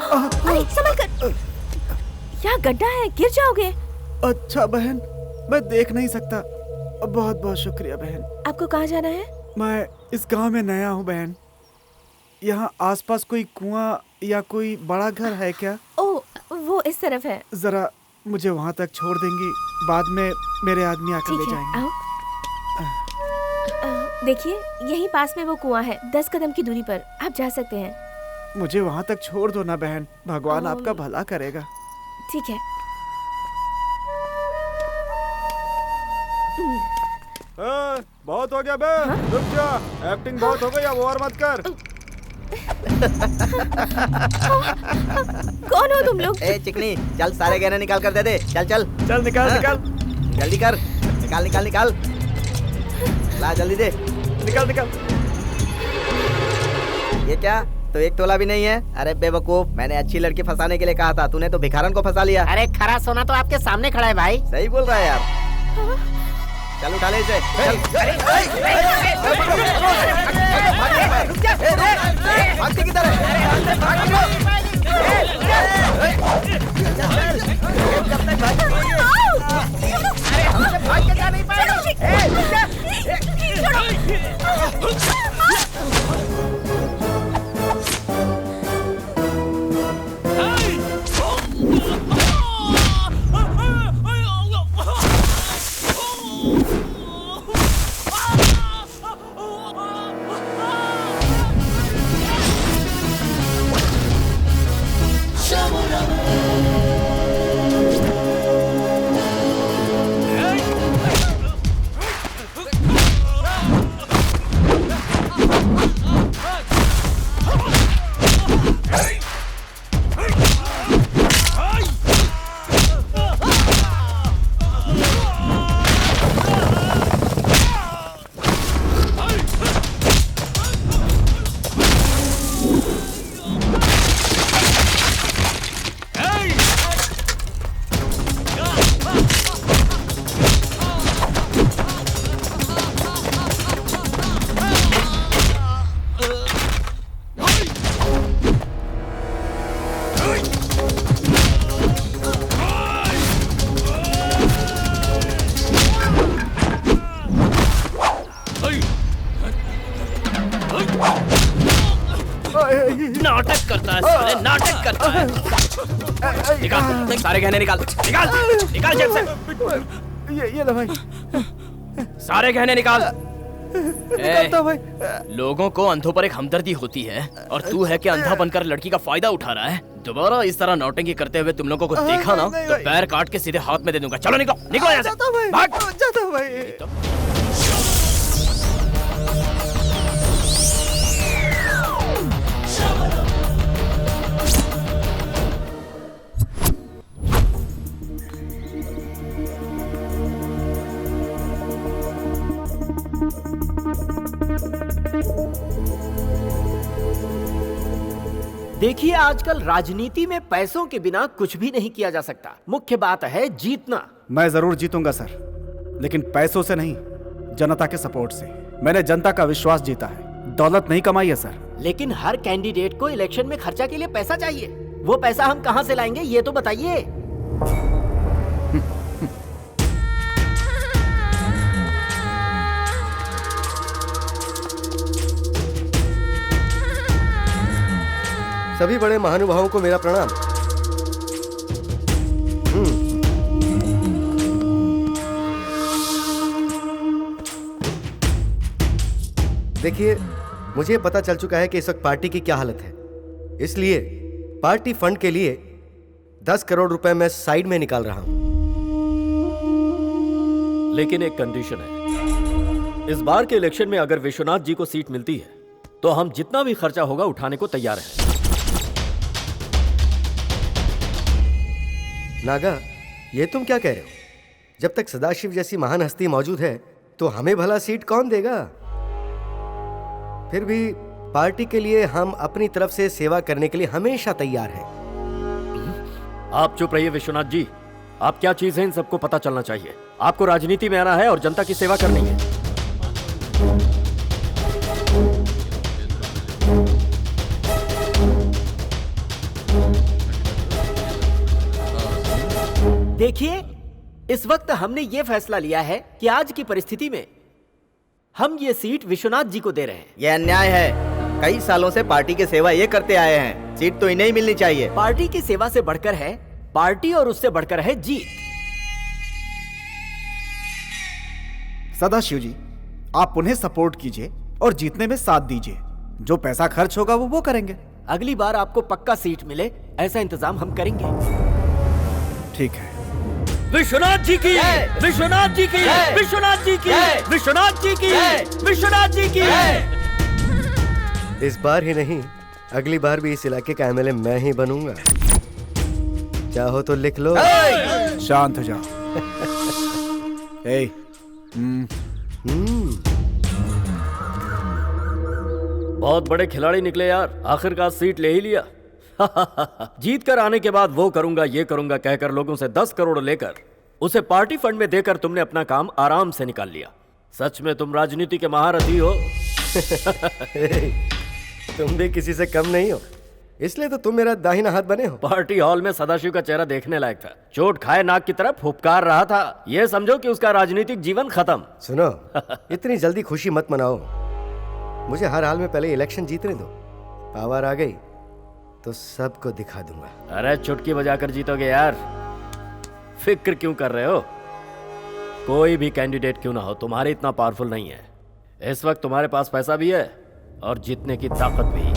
अरे संभल कर, यहाँ गड्ढा है, गिर जाओगे। अच्छा बहन, मैं देख नहीं सकता। बहुत बहुत शुक्रिया बहन। आपको कहाँ जाना है? मैं इस गांव में नया हूँ बहन। यहाँ आसपास कोई कुआं या कोई बड़ा घर है क्या? ओह, वो इस तरफ है। जरा मुझे वहाँ तक छोड़ देंगी? बाद में मेरे आदमी आकर ले ठीक है, जाएंगे। आओ। देखिए, यहीं पास में वो कुआं है, 10 कदम की दूरी पर। आप जा सकते हैं। मुझे वहाँ तक छोड़ दो ना बहन, भगवान आपका भला करेगा। ठीक है। बहुत हो गया बे, रुक जा। एक्टिंग बहुत हो गई, अब और मत कर। कौन हो तुम लोग? ए चिकनी, चल सारे गहने निकाल कर दे दे। चल चल चल निकाल निकाल, जल्दी कर, निकाल निकाल निकाल, ला जल्दी दे। निकाल निकाल। ये क्या, तो 1 तोला भी नहीं है? अरे बेवकूफ, मैंने अच्छी लड़की फंसाने के लिए कहा था, तूने तो भिखारन को फंसा लिया। अरे खरा सोना तो आपके सामने खड़ा है भाई। सही बोल रहा है यार। चल उठा ले इसे, चल। भागते किधर है? हमसे भाग के जा नहीं पाएगा। नाटक करता है साले, नाटक करता है। निकाल सारे गहने, निकाल निकाल निकाल जेब से। ये लो भाई, सारे गहने निकाल। निकालता भाई। लोगों को अंधों पर एक हमदर्दी होती है और तू है कि अंधा बनकर लड़की का फायदा उठा रहा है। दोबारा इस तरह नौटंकी करते हुए तुम लोगों को देखा ना तो पैर काट के सीधे हाथ में दे दूंगा। चलो निकलो निकलो यहाँ से, भाग। जाता भाई। देखिए, आजकल राजनीति में पैसों के बिना कुछ भी नहीं किया जा सकता। मुख्य बात है जीतना। मैं जरूर जीतूंगा सर, लेकिन पैसों से नहीं, जनता के सपोर्ट से। मैंने जनता का विश्वास जीता है, दौलत नहीं कमाई है सर। लेकिन हर कैंडिडेट को इलेक्शन में खर्चा के लिए पैसा चाहिए। वो पैसा हम कहां से लाएंगे, ये तो बताइए। सभी बड़े महानुभावों को मेरा प्रणाम। देखिए, मुझे पता चल चुका है कि इस वक्त पार्टी की क्या हालत है, इसलिए पार्टी फंड के लिए 10 करोड़ रुपए मैं साइड में निकाल रहा हूं। लेकिन एक कंडीशन है, इस बार के इलेक्शन में अगर विश्वनाथ जी को सीट मिलती है तो हम जितना भी खर्चा होगा उठाने को तैयार हैं। नागा, ये तुम क्या कह रहे हो? जब तक सदाशिव जैसी महान हस्ती मौजूद है तो हमें भला सीट कौन देगा? फिर भी पार्टी के लिए हम अपनी तरफ से सेवा करने के लिए हमेशा तैयार हैं। आप चुप रहिए विश्वनाथ जी। आप क्या चीज है इन सबको पता चलना चाहिए। आपको राजनीति में आना है और जनता की सेवा करनी है। देखिए, इस वक्त हमने ये फैसला लिया है कि आज की परिस्थिति में हम ये सीट विश्वनाथ जी को दे रहे हैं। ये अन्याय है। कई सालों से पार्टी की सेवा ये करते आए हैं, सीट तो इन्हें ही मिलनी चाहिए। पार्टी की सेवा से बढ़कर है पार्टी, और उससे बढ़कर है जीत। सदाशिव जी, आप उन्हें सपोर्ट कीजिए और जीतने में साथ दीजिए। जो पैसा खर्च होगा वो करेंगे। अगली बार आपको पक्का सीट मिले, ऐसा इंतजाम हम करेंगे। ठीक है। विश्वनाथ जी की, विश्वनाथ जी की, विश्वनाथ जी की, विश्वनाथ जी की, विश्वनाथ जी की। इस बार ही नहीं, अगली बार भी इस इलाके का एमएलए मैं ही बनूंगा। चाहो तो लिख लो। शांत हो जाओ। ए, बहुत बड़े खिलाड़ी निकले यार, आखिरकार सीट ले ही लिया। जीत कर आने के बाद वो करूंगा ये करूंगा कहकर लोगों से 10 करोड़ लेकर उसे पार्टी फंड में देकर तुमने अपना काम आराम से निकाल लिया। सच में तुम राजनीति के महारथी हो। तुम भी किसी से कम नहीं हो, इसलिए तो तुम मेरा दाहिना हाथ बने हो। पार्टी हॉल में सदाशिव का चेहरा देखने लायक था। चोट खाए नाक की तरफ फुफकार रहा था। ये समझो कि उसका राजनीतिक जीवन खत्म। सुनो, इतनी जल्दी खुशी मत मनाओ। मुझे हर हाल में पहले इलेक्शन जीतने दो। पावर आ गई तो सबको दिखा दूंगा। अरे चुटकी बजाकर जीतोगे यार, फिक्र क्यों कर रहे हो? कोई भी कैंडिडेट क्यों ना हो, तुम्हारे इतना पावरफुल नहीं है। इस वक्त तुम्हारे पास पैसा भी है और जीतने की ताकत भी।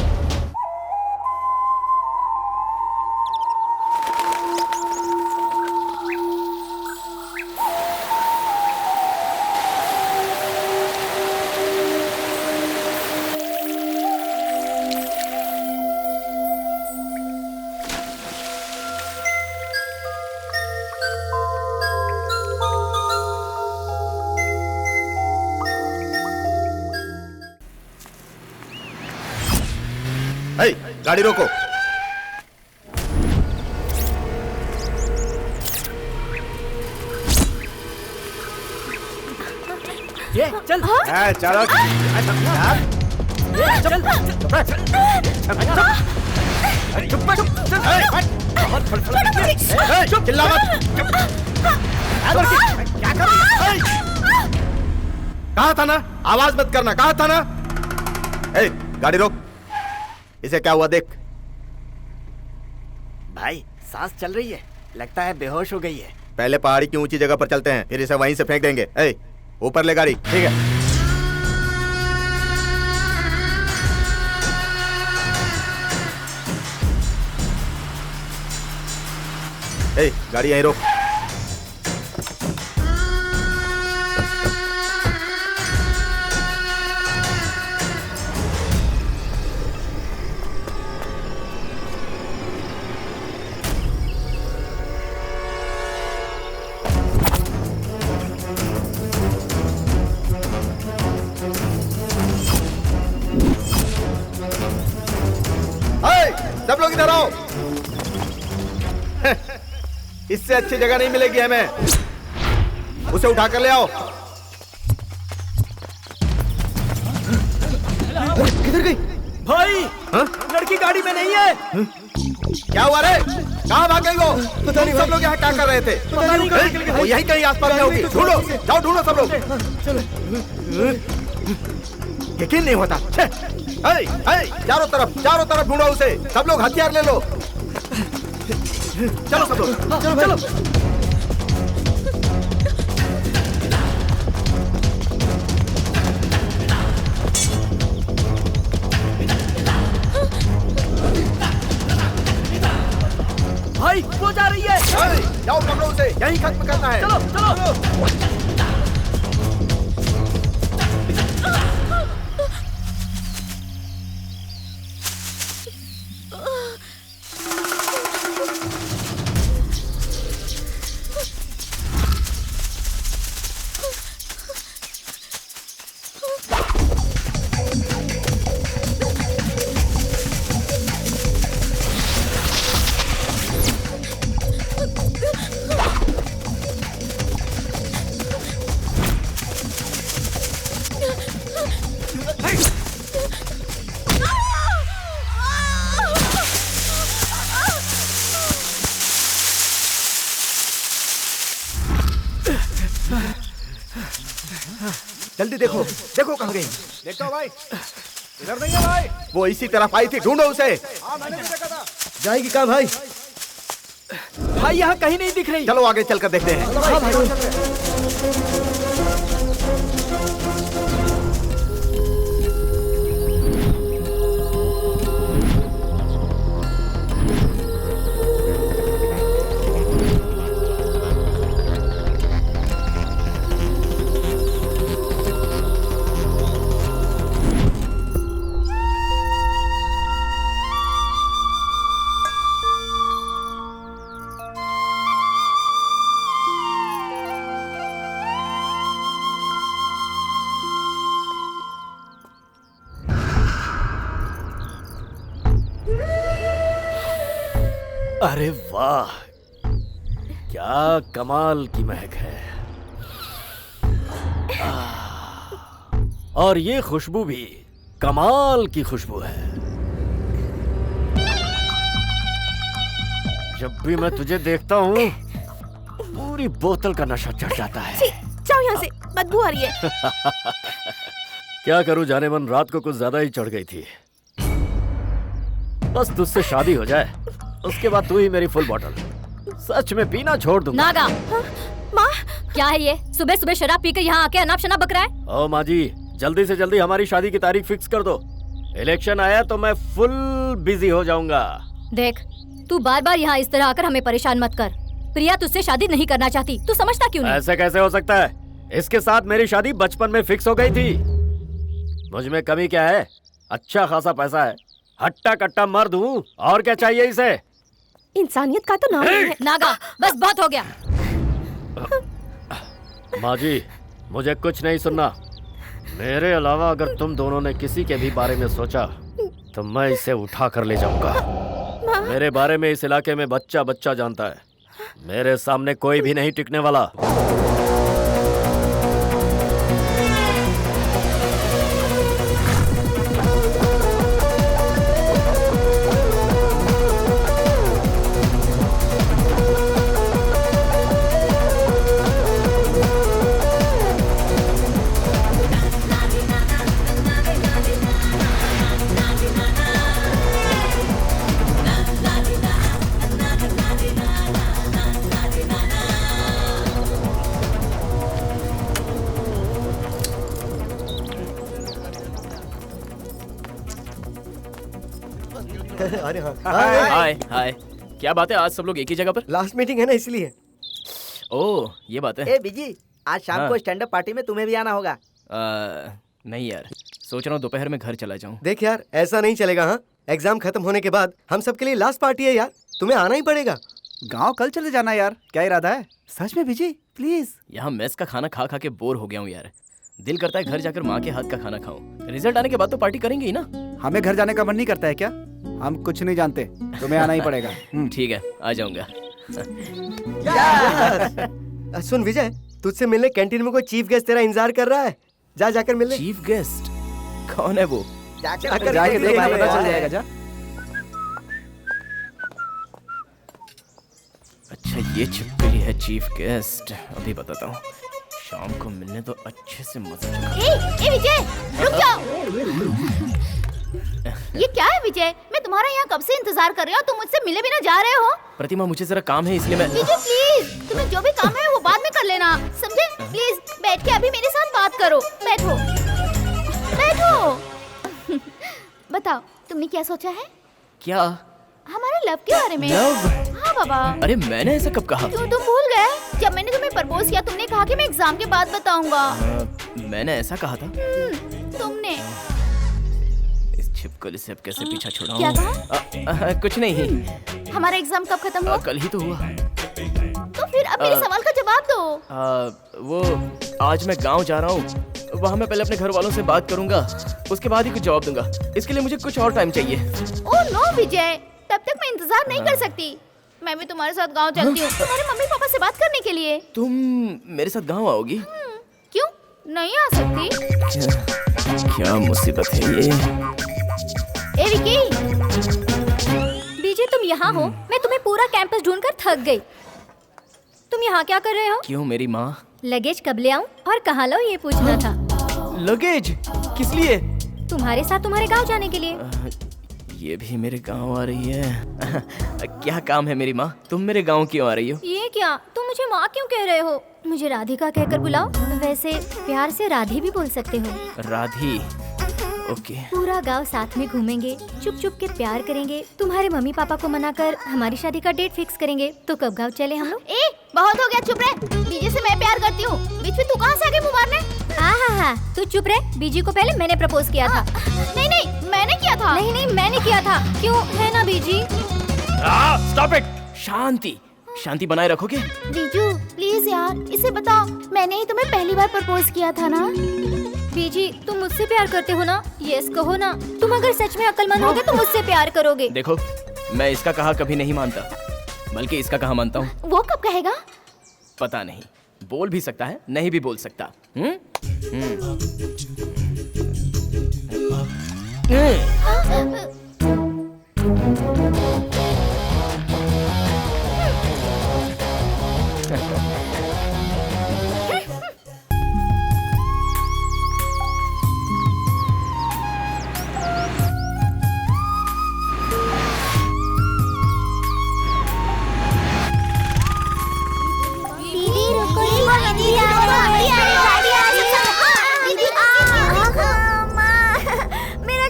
गाड़ी रोको। ये चल, चलो। चिल्ला मत। कहा था ना आवाज मत करना, कहा था ना। गाड़ी रोक। इसे क्या हुआ देख। भाई सांस चल रही है, लगता है बेहोश हो गई है। पहले पहाड़ी की ऊंची जगह पर चलते हैं, फिर इसे वहीं से फेंक देंगे। ऊपर ले गाड़ी। ठीक है। गाड़ी यहीं रोक। सब लोग इधर आओ। इससे अच्छी जगह नहीं मिलेगी हमें। उसे उठा कर ले आओ। किधर गई? भाई लड़की गाड़ी में नहीं है। क्या हुआ रे? कहाँ भाग गई वो? पता नहीं। सब लोग यहाँ क्या कर रहे थे? पता नहीं। वो यहीं कहीं आसपास में होगी। ढूंढो, जाओ ढूंढो सब लोग। यकीन नहीं होता। चारों तरफ ढूंढो उसे। सब लोग हथियार ले लो। चलो सब लोग, चलो। भाई वो जा रही है। जाओ पकड़ो उसे, यहीं खत्म करना है। चलो। जल्दी देखो, देखो कहाँ गई। देखता हूँ भाई, इधर नहीं है भाई। वो इसी तरफ आई थी, ढूंढो उसे। हाँ मैंने भी देखा था। जाएगी कहाँ भाई? भाई यहाँ कहीं नहीं दिख रही। चलो आगे चलकर देखते हैं। हाँ भाई। अरे वाह, क्या कमाल की महक है। और ये खुशबू भी कमाल की खुशबू है। जब भी मैं तुझे देखता हूँ पूरी बोतल का नशा चढ़ जाता है। छी, जाओ यहाँ से, बदबू आ रही है। क्या करूं जाने मन, रात को कुछ ज्यादा ही चढ़ गई थी। बस तुझसे शादी हो जाए, उसके बाद तू ही मेरी फुल बॉटल। सच में पीना छोड़ दूंगा। नागा, माँ, क्या है ये? सुबह सुबह शराब पीकर यहाँ आके अनाप शनाप बक रहा है। ओ माँ जी, जल्दी से जल्दी हमारी शादी की तारीख फिक्स कर दो। इलेक्शन आया तो मैं फुल बिजी हो जाऊंगा। देख, तू बार बार यहाँ इस तरह आकर हमें परेशान मत कर। प्रिया तुझसे शादी नहीं करना चाहती, तू समझता क्यों नहीं? ऐसे कैसे हो सकता है? इसके साथ मेरी शादी बचपन में फिक्स हो गई थी। मुझ में कमी क्या है? अच्छा खासा पैसा है, हट्टा कट्टा मर्द हूँ, और क्या चाहिए इसे? इंसानियत का तो नाम नहीं है। नागा, बस बहुत हो गया। माँ जी, मुझे कुछ नहीं सुनना। मेरे अलावा अगर तुम दोनों ने किसी के भी बारे में सोचा तो मैं इसे उठा कर ले जाऊंगा। मेरे बारे में इस इलाके में बच्चा बच्चा जानता है। मेरे सामने कोई भी नहीं टिकने वाला। अरे हाँ, हाय हाय, क्या बात है, आज सब लोग एक ही जगह पर? लास्ट मीटिंग है ना इसलिए। ओह, ये बात है। ए बिजी, आज शाम को स्टैंड अप पार्टी में तुम्हें भी आना होगा। नहीं यार, सोच रहा हूँ दोपहर में घर चला जाऊँ। देख यार, ऐसा नहीं चलेगा। हाँ, एग्जाम खत्म होने के बाद हम सबके लिए लास्ट पार्टी है यार, तुम्हें आना ही पड़ेगा। गांव कल चले जाना यार, क्या इरादा है? सच में विजय प्लीज। यहाँ मेस का खाना खा खा के बोर हो गया हूँ यार। दिल करता है घर जाकर माँ के हाथ का खाना खाऊं। रिजल्ट आने के बाद तो पार्टी करेंगे ही ना। हमें घर जाने का मन नहीं करता है क्या? हम कुछ नहीं जानते, तुम्हें आना ही पड़ेगा। ठीक है, आ जाऊंगा। सुन विजय, तुझसे मिलने कैंटीन में कोई चीफ गेस्ट तेरा इंतजार कर रहा है। जा जाकर मिल ले। चीफ गेस्ट कौन है वो? जाके देख, पता चल जाएगा। जा। अच्छा, ये छिपकली है चीफ गेस्ट। अभी बताता हूँ, शाम को मिलने तो अच्छे से मजा चला। ए विजय, रुक जाओ। ये क्या है विजय? मैं तुम्हारा यहाँ कब से इंतजार कर रही हूँ, तुम मुझसे मिले बिना जा रहे हो। प्रतिमा, मुझे जरा काम है इसलिए मैं। विजय प्लीज, तुम्हें जो भी काम है वो बाद में कर लेना, समझे? प्लीज बैठ के अभी मेरे साथ बात करो। बैठो बैठो। बताओ, तुमने क्या सोचा है? क्या? हमारे लव के बारे में। लव? हाँ बाबा। अरे मैंने ऐसा कब कहा? क्यों, तुम भूल गए? जब मैंने तुम्हें प्रपोज किया, तुमने कहा कि मैं एग्जाम के बाद बताऊंगा। मैंने ऐसा कहा था? तुमने। इस छिपकली से अब कैसे पीछा छुड़ाऊं? क्या कहा? कुछ नहीं। हमारा एग्जाम कब खत्म हुआ? कल ही तो हुआ। तो फिर अब मेरे सवाल का जवाब दो। वो आज मैं गांव जा रहा हूँ, वहाँ मैं पहले अपने घर वालों से बात करूंगा, उसके बाद ही कुछ जवाब दूंगा। इसके लिए मुझे कुछ और टाइम चाहिए। ओह नो विजय, तब तक मैं इंतजार नहीं कर सकती। मैं भी तुम्हारे साथ गांव चलती हूँ, तुम्हारे मम्मी पापा से बात करने के लिए। तुम मेरे साथ गांव आओगी? क्यों नहीं आ सकती? क्या मुसीबत है ये। ए विकी, बीजे तुम यहाँ हो? मैं तुम्हें पूरा कैंपस ढूंढकर थक गई। तुम यहाँ क्या कर रहे हो? क्यों मेरी माँ? लगेज कब ले आऊं और कहाँ लाऊं ये पूछना था। लगेज किस लिए? तुम्हारे साथ तुम्हारे गांव जाने के लिए। ये भी मेरे गांव आ रही है। क्या काम है मेरी माँ? तुम मेरे गांव क्यों आ रही हो? ये क्या, तुम मुझे माँ क्यों कह रहे हो? मुझे राधिका कहकर बुलाओ। वैसे प्यार से राधी भी बोल सकते हो। राधी, ओके। पूरा गांव साथ में घूमेंगे, चुप चुप के प्यार करेंगे, तुम्हारे मम्मी पापा को मनाकर हमारी शादी का डेट फिक्स करेंगे। तो कब गांव चले हम लोग? ए, बहुत हो गया, चुप रह। बीजे से मैं प्यार करती हूँ, बीच में तू कहाँ से आके मुँह मारने? हाँ, तू चुप रह। बीजी को पहले मैंने प्रपोज किया था। नहीं, मैंने किया था। नहीं, मैंने किया था। क्यों, है ना बीजी? Stop it. शांति, शांति बनाए रखोगे? जीजू प्लीज यार, इसे बताओ, मैंने ही तुम्हें पहली बार प्रपोज किया था ना? बीजी, तुम मुझसे प्यार करते हो ना? यस कहो ना। तुम अगर सच में अक्लमंद होगे तो मुझसे प्यार करोगे। देखो, मैं इसका कहा कभी नहीं मानता, बल्कि इसका कहा मानता हूँ। वो कब कहेगा? पता नहीं, बोल भी सकता है, नहीं भी बोल सकता।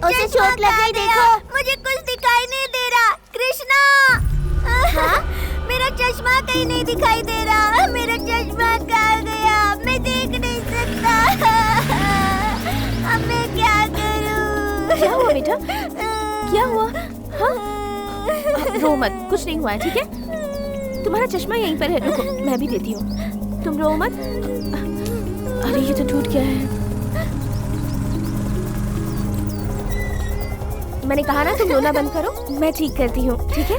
उसे चोट लग गई, देखो। मुझे कुछ दिखाई नहीं दे रहा। कृष्णा, मेरा चश्मा कहीं नहीं दिखाई दे रहा। मेरा चश्मा कहाँ गया? मैं देख नहीं सकता। अब मैं क्या करूँ? क्या हुआ बेटा? क्या हुआ? हाँ? रो मत, कुछ नहीं हुआ है, ठीक है? तुम्हारा चश्मा यहीं पर है, रुको मैं भी देती हूँ। तुम रो मत। अरे ये तो टूट गया है। मैंने कहा ना तुम रोना बंद करो, मैं ठीक करती हूँ, ठीक है?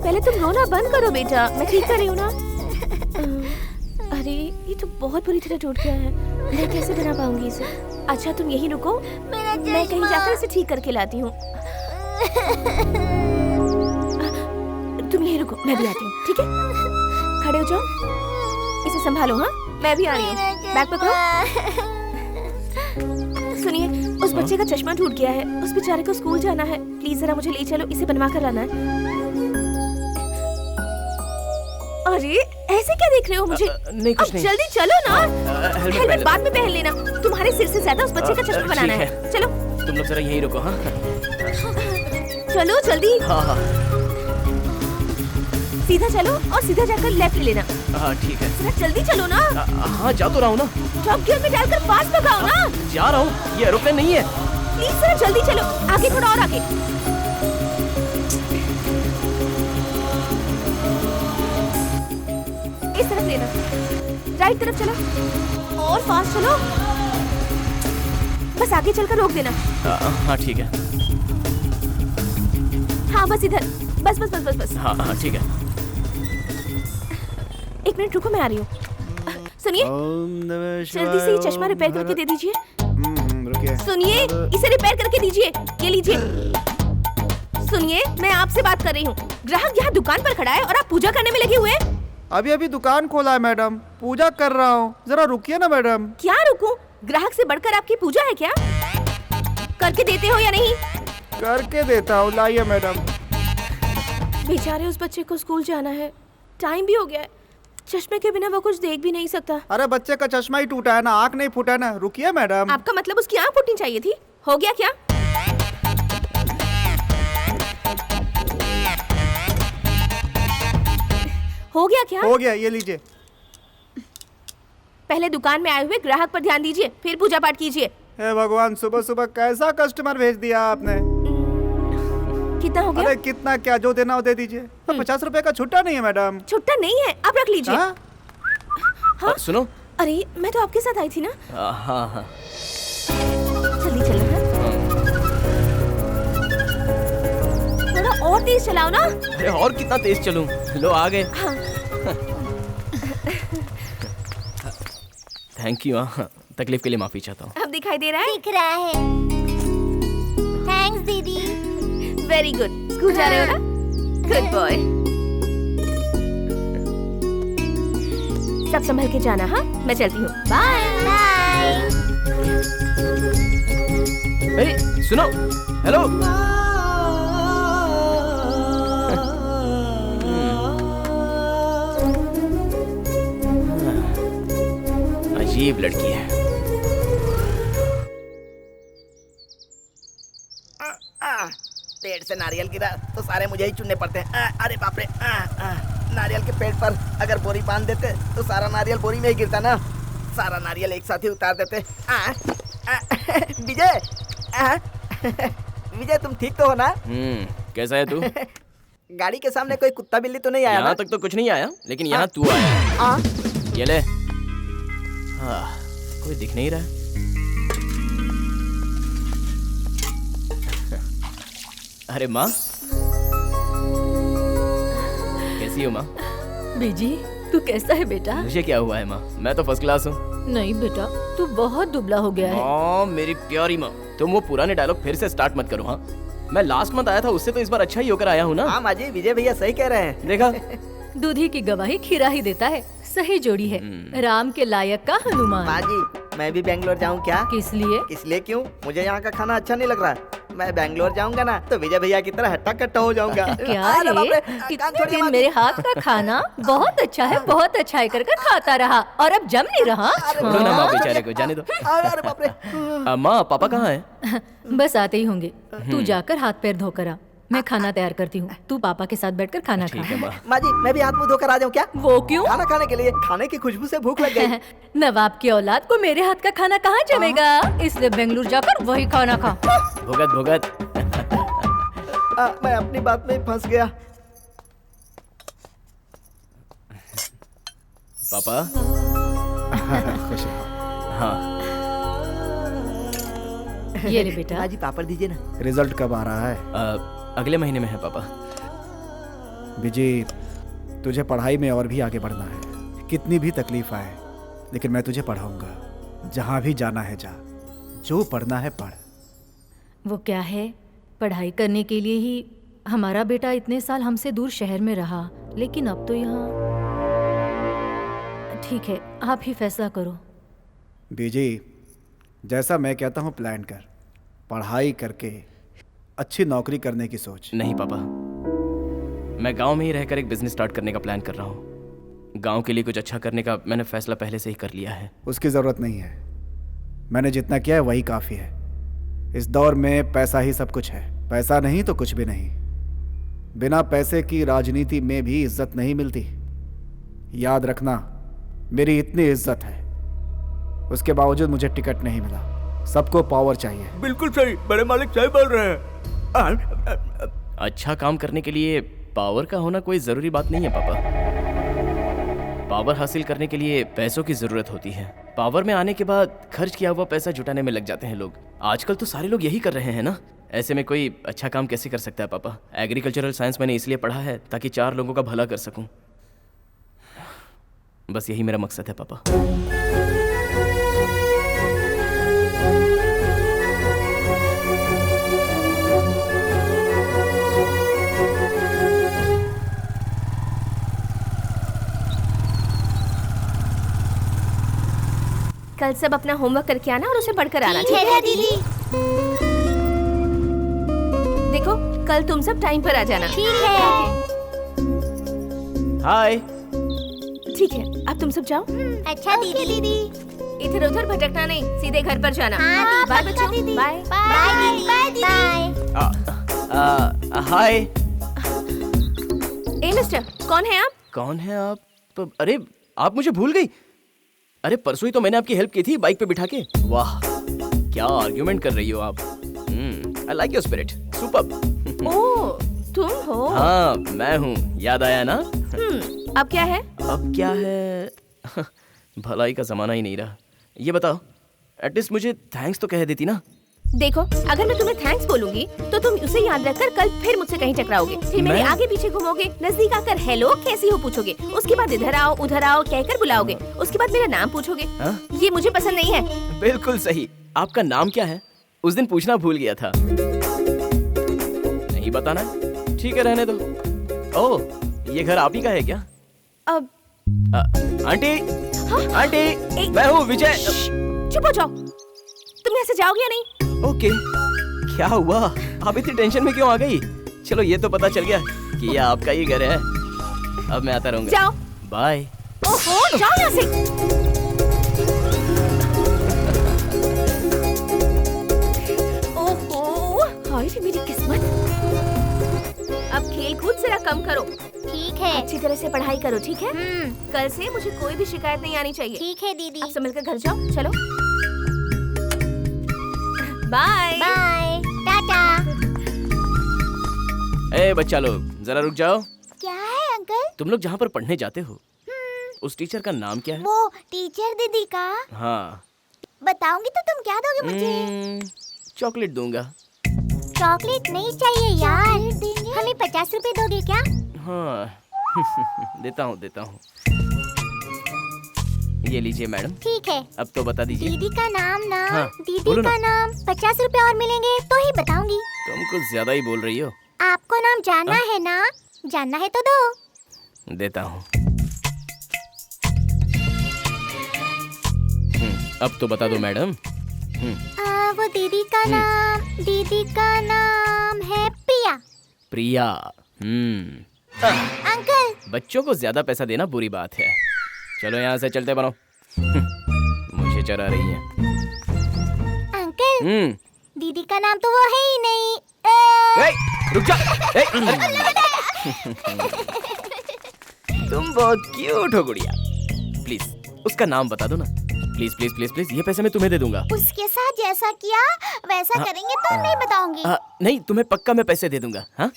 पहले तुम रोना बंद करो बेटा, मैं ठीक कर रही हूँ ना। अरे ये तो बहुत बुरी तरह टूट गया है, मैं कैसे बना पाऊंगी इसे? अच्छा तुम यहीं रुको, मैं कहीं जाकर इसे ठीक करके लाती हूँ। तुम यहीं रुको, मैं भी आती हूँ, ठीक है? खड़े हो जाओ, इसे संभालो। हाँ, मैं भी आ रही हूँ। बैग पकड़ो। सुनिए, उस बच्चे का चश्मा टूट गया है, उस बेचारे को स्कूल जाना है। प्लीज जरा मुझे ले चलो, इसे बनवा कर लाना है। अरे ऐसे क्या देख रहे हो मुझे? नहीं कुछ नहीं। जल्दी चलो ना। हेलमेट बाद में पहन लेना, तुम्हारे सिर से ज्यादा उस बच्चे का चश्मा बनाना है। चलो तुम लोग जरा यहीं रुको। हाँ चलो जल्दी। हाँ, सीधा चलो और सीधा जाकर लेफ्ट ले लेना। हाँ ठीक है। जरा जल्दी चलो ना। हाँ जा तो रहा हूँ ना। टॉप गियर में डालकर फास्ट भगाओ ना। जा रहा हूँ, ये एरोप्लेन नहीं है। प्लीज जरा जल्दी चलो, आगे थोड़ा और आगे। इस तरफ लेना, राइट तरफ चलो और फास्ट चलो। बस आगे चलकर रोक देना। हाँ ठीक है। हाँ बस इधर, बस बस बस बस बस। हाँ हाँ ठीक है। एक मिनट रुको, मैं आ रही हूँ। सुनिए, जल्दी से ये चश्मा रिपेयर करके दे दीजिए। सुनिए, इसे रिपेयर करके दीजिए। ये लीजिए। सुनिए, मैं आपसे बात कर रही हूँ। ग्राहक यहाँ दुकान पर खड़ा है और आप पूजा करने में लगे हुए हैं। अभी अभी दुकान खोला है मैडम, पूजा कर रहा हूँ, जरा रुकिए ना मैडम। क्या रुकूं? ग्राहक से बढ़कर आपकी पूजा है क्या? करके देते हो या नहीं? करके देता हूँ, लाइए मैडम। बेचारे उस बच्चे को स्कूल जाना है, टाइम भी हो गया है। चश्मे के बिना वो कुछ देख भी नहीं सकता। अरे बच्चे का चश्मा ही टूटा है ना, आँख नहीं फूटा है ना। रुकिए मैडम। आपका मतलब उसकी आँख फूटनी चाहिए थी? हो गया क्या? हो गया क्या? हो गया, ये लीजिए। पहले दुकान में आए हुए ग्राहक पर ध्यान दीजिए, फिर पूजा पाठ कीजिए। हे भगवान, सुबह सुबह कैसा कस्टमर भेज दिया आपने। कितना हो गया? अरे कितना क्या, जो देना हो दे दीजिए। 50 रुपए का छुट्टा नहीं है मैडम। छुट्टा नहीं है, आप रख लीजिए। हाँ? सुनो। अरे मैं तो आपके साथ आई थी ना। हाँ हाँ। जल्दी चलो। थोड़ा और तेज चलाओ ना। अरे और कितना तेज चलूं? लो आ गए। हाँ। Thank you. तकलीफ के लिए माफी चाहता हूँ। अब दिखाई दे रहा है? दिख रहा है। थैंक्स दीदी। Very good. स्कूल जा रहे हो ना? Good boy. सब संभल के जाना। हाँ, मैं चलती हूँ। बाय। अरे सुनो, हेलो। अजीब लड़की है। पेड़ से नारियल गिरा तो सारे मुझे ही चुनने पड़ते हैं। अरे बाप रे। नारियल के पेड़ पर अगर बोरी बांध देते तो सारा नारियल बोरी में ही गिरता ना। सारा नारियल एक साथ ही उतार देते। विजय, विजय तुम ठीक तो हो ना? कैसा है तू? गाड़ी के सामने कोई कुत्ता बिल्ली तो नहीं आया ना? यहाँ तक तो कुछ नहीं आया, लेकिन यहाँ तू आया। ये ले। हाँ, कोई दिख नहीं रहा। अरे माँ, कैसी हो माँ? बीजी, तू कैसा है बेटा? मुझे क्या हुआ है माँ? मैं तो फर्स्ट क्लास हूँ। नहीं बेटा, तू बहुत दुबला हो गया है। माँ, मेरी प्यारी माँ, तुम वो पुराने डायलॉग फिर से स्टार्ट मत करो। हाँ, मैं लास्ट मंथ आया था, उससे तो इस बार अच्छा ही होकर आया हूँ ना। हाँ माँ जी, विजय भैया सही कह रहे हैं। देखा, दूधी की गवाही खीरा ही देता है। सही जोड़ी है, राम के लायक का हनुमान। माँ जी, मैं भी बेंगलोर जाऊँ क्या? किस लिए? इसलिए क्यों? मुझे यहाँ का खाना अच्छा नहीं लग रहा। मैं बेंगलोर जाऊंगा ना तो विजय भैया की तरह हट्टा कट्टा हो जाऊंगा। क्या रे? इतने दिन मेरे हाथ का खाना बहुत अच्छा है, बहुत अच्छा है कर खाता रहा और अब जम नहीं रहा। छोड़ो ना माँ, बेचारे को जाने दो। अरे बाप रे। माँ, पापा कहाँ है? बस आते ही होंगे। तू जाकर हाथ पैर धोकर आ, मैं खाना तैयार करती हूँ। तू पापा के साथ बैठकर खाना खा। ठीक है माँ। माँ जी, मैं भी हाथ मुंह धोकर आ जाऊँ क्या? वो क्यों? खाना खाने के लिए। खाने की खुशबू से भूख लग गई। नवाब की औलाद को मेरे हाथ का खाना कहाँ जमेगा, इसलिए बेंगलुरु जाकर वही खाना खा। भुगत भुगत। मैं अपनी बात में फंस गया। पापा। हाँ, ये ले बेटा। माँ जी, पापड़ दीजिए ना। रिजल्ट कब आ रहा है? अगले महीने में है पापा। विजय, तुझे पढ़ाई में और भी आगे बढ़ना है। कितनी भी तकलीफ आए, लेकिन मैं तुझे पढ़ाऊंगा। जहाँ भी जाना है जा, जो पढ़ना है पढ़। वो क्या है, पढ़ाई करने के लिए ही हमारा बेटा इतने साल हमसे दूर शहर में रहा, लेकिन अब तो यहाँ। ठीक है, आप ही फैसला करो। विजय, जैसा मैं कहता हूँ प्लान कर। पढ़ाई करके अच्छी नौकरी करने की सोच। नहीं पापा, मैं गांव में ही रहकर एक बिजनेस स्टार्ट करने का प्लान कर रहा हूँ। गांव के लिए कुछ अच्छा करने का मैंने फैसला पहले से ही कर लिया है। उसकी ज़रूरत नहीं है। मैंने जितना किया है वही काफ़ी है। इस दौर में पैसा ही सब कुछ है। पैसा नहीं तो कुछ भी नहीं। बिना पैसे की राजनीति में भी इज्जत नहीं मिलती। याद रखना, मेरी इतनी इज्जत है, उसके बावजूद मुझे टिकट नहीं मिला। सबको पावर चाहिए। बिल्कुल सही, बड़े मालिक सही बोल रहे हैं। अच्छा काम करने के लिए पावर का होना कोई जरूरी बात नहीं है पापा। पावर हासिल करने के लिए पैसों की जरूरत होती है। पावर में आने के बाद खर्च किया हुआ पैसा जुटाने में लग जाते हैं लोग। आजकल तो सारे लोग यही कर रहे हैं ना। ऐसे में कोई अच्छा काम कैसे कर सकता है पापा? एग्रीकल्चरल साइंस मैंने इसलिए पढ़ा है ताकि 4 लोगों का भला कर सकूं। बस यही मेरा मकसद है पापा। कल सब अपना होमवर्क करके आना और उसे पढ़कर आना। ठीक है दीदी। देखो, कल तुम सब टाइम पर आ जाना। ठीक है। हाय। ठीक है, अब तुम सब जाओ। अच्छा दीदी। इधर उधर भटकना नहीं, सीधे घर पर जाना। हाँ, बाय पक्का बच्चों। दीदी। बाय। बाय दीदी। बाय दीदी। हाय। ए मिस्टर, कौन है आप? कौन है आप? अरे आप मुझे भूल गई। अरे परसों ही तो मैंने आपकी हेल्प की थी बाइक पे बिठा के। वाह, क्या आर्ग्यूमेंट कर रही हो आप। I like your spirit, superb. Oh, तुम हो? हाँ, मैं हूँ। याद आया ना? अब क्या है? अब क्या है? भलाई का जमाना ही नहीं रहा। ये बताओ, एटलीस्ट मुझे थैंक्स तो कह देती ना। देखो, अगर मैं तुम्हें थैंक्स बोलूंगी तो तुम उसे याद रखकर कल फिर मुझसे कहीं टकराओगे, फिर मेरे आगे पीछे घूमोगे, नजदीक आकर हेलो कैसी हो पूछोगे, उसके बाद इधर आओ उधर आओ कहकर बुलाओगे, उसके बाद मेरा नाम पूछोगे। ये मुझे पसंद नहीं है। बिल्कुल सही। आपका नाम क्या है? उस दिन पूछना भूल गया था। नहीं बताना? ठीक है, रहने दो। ओह, ये घर आप ही का है क्या? अब आंटी आंटी मैं हूँ विजय। चुप हो जाओ। तुम यहाँ से जाओगे या नहीं? ओके, क्या हुआ? आप इतनी टेंशन में क्यों आ गई? चलो ये तो पता चल गया कि ये आपका ही घर है। अब मैं आता रहूंगा। जाओ। बाय। ओहो, जाओ यहाँ से। ओहो, हाय रे मेरी किस्मत। अब खेल कूद जरा कम करो। ठीक है। अच्छी तरह से पढ़ाई करो, ठीक है? कल से मुझे कोई भी शिकायत नहीं आनी चाहिए। ठीक है दीदी। अब से मिलकर घर जाओ, चलो। Bye bye, Tata. ए बच्चा लोग, जरा रुक जाओ। क्या है अंकल? तुम लोग जहाँ पर पढ़ने जाते हो, उस टीचर का नाम क्या है? वो टीचर दीदी का। हाँ। बताऊंगी तो तुम क्या दोगे मुझे? चॉकलेट दूंगा। चॉकलेट नहीं चाहिए यार। हमें 50 रुपए दोगे क्या? हाँ देता हूँ। ये लीजिए मैडम। ठीक है। अब तो बता दीजिए। दीदी का नाम ना। हाँ, दीदी बोलो का ना। नाम 50 रुपए और मिलेंगे तो ही बताऊंगी। तुम कुछ ज्यादा ही बोल रही हो। आपको नाम जानना है ना? जानना है तो दो। देता हूँ। अब तो बता दो मैडम। वो दीदी का नाम है प्रिया। प्रिया। अंकल। बच्चों को ज्यादा पैसा देना बुरी बात है। चलो यहाँ से चलते बनो। मुझे चरा रही है। अंकल। दीदी का नाम तो वो है ही नहीं। रुक जा। तुम बहुत क्यूट हो गुड़िया। प्लीज उसका नाम बता दो ना। प्लीज प्लीज प्लीज प्लीज, ये पैसे मैं तुम्हें दे दूंगा। उसके साथ जैसा किया वैसा करेंगे तो नहीं बताऊंगी। नहीं, तुम्हें पक्का मैं पैसे दे दूंगा। हाँ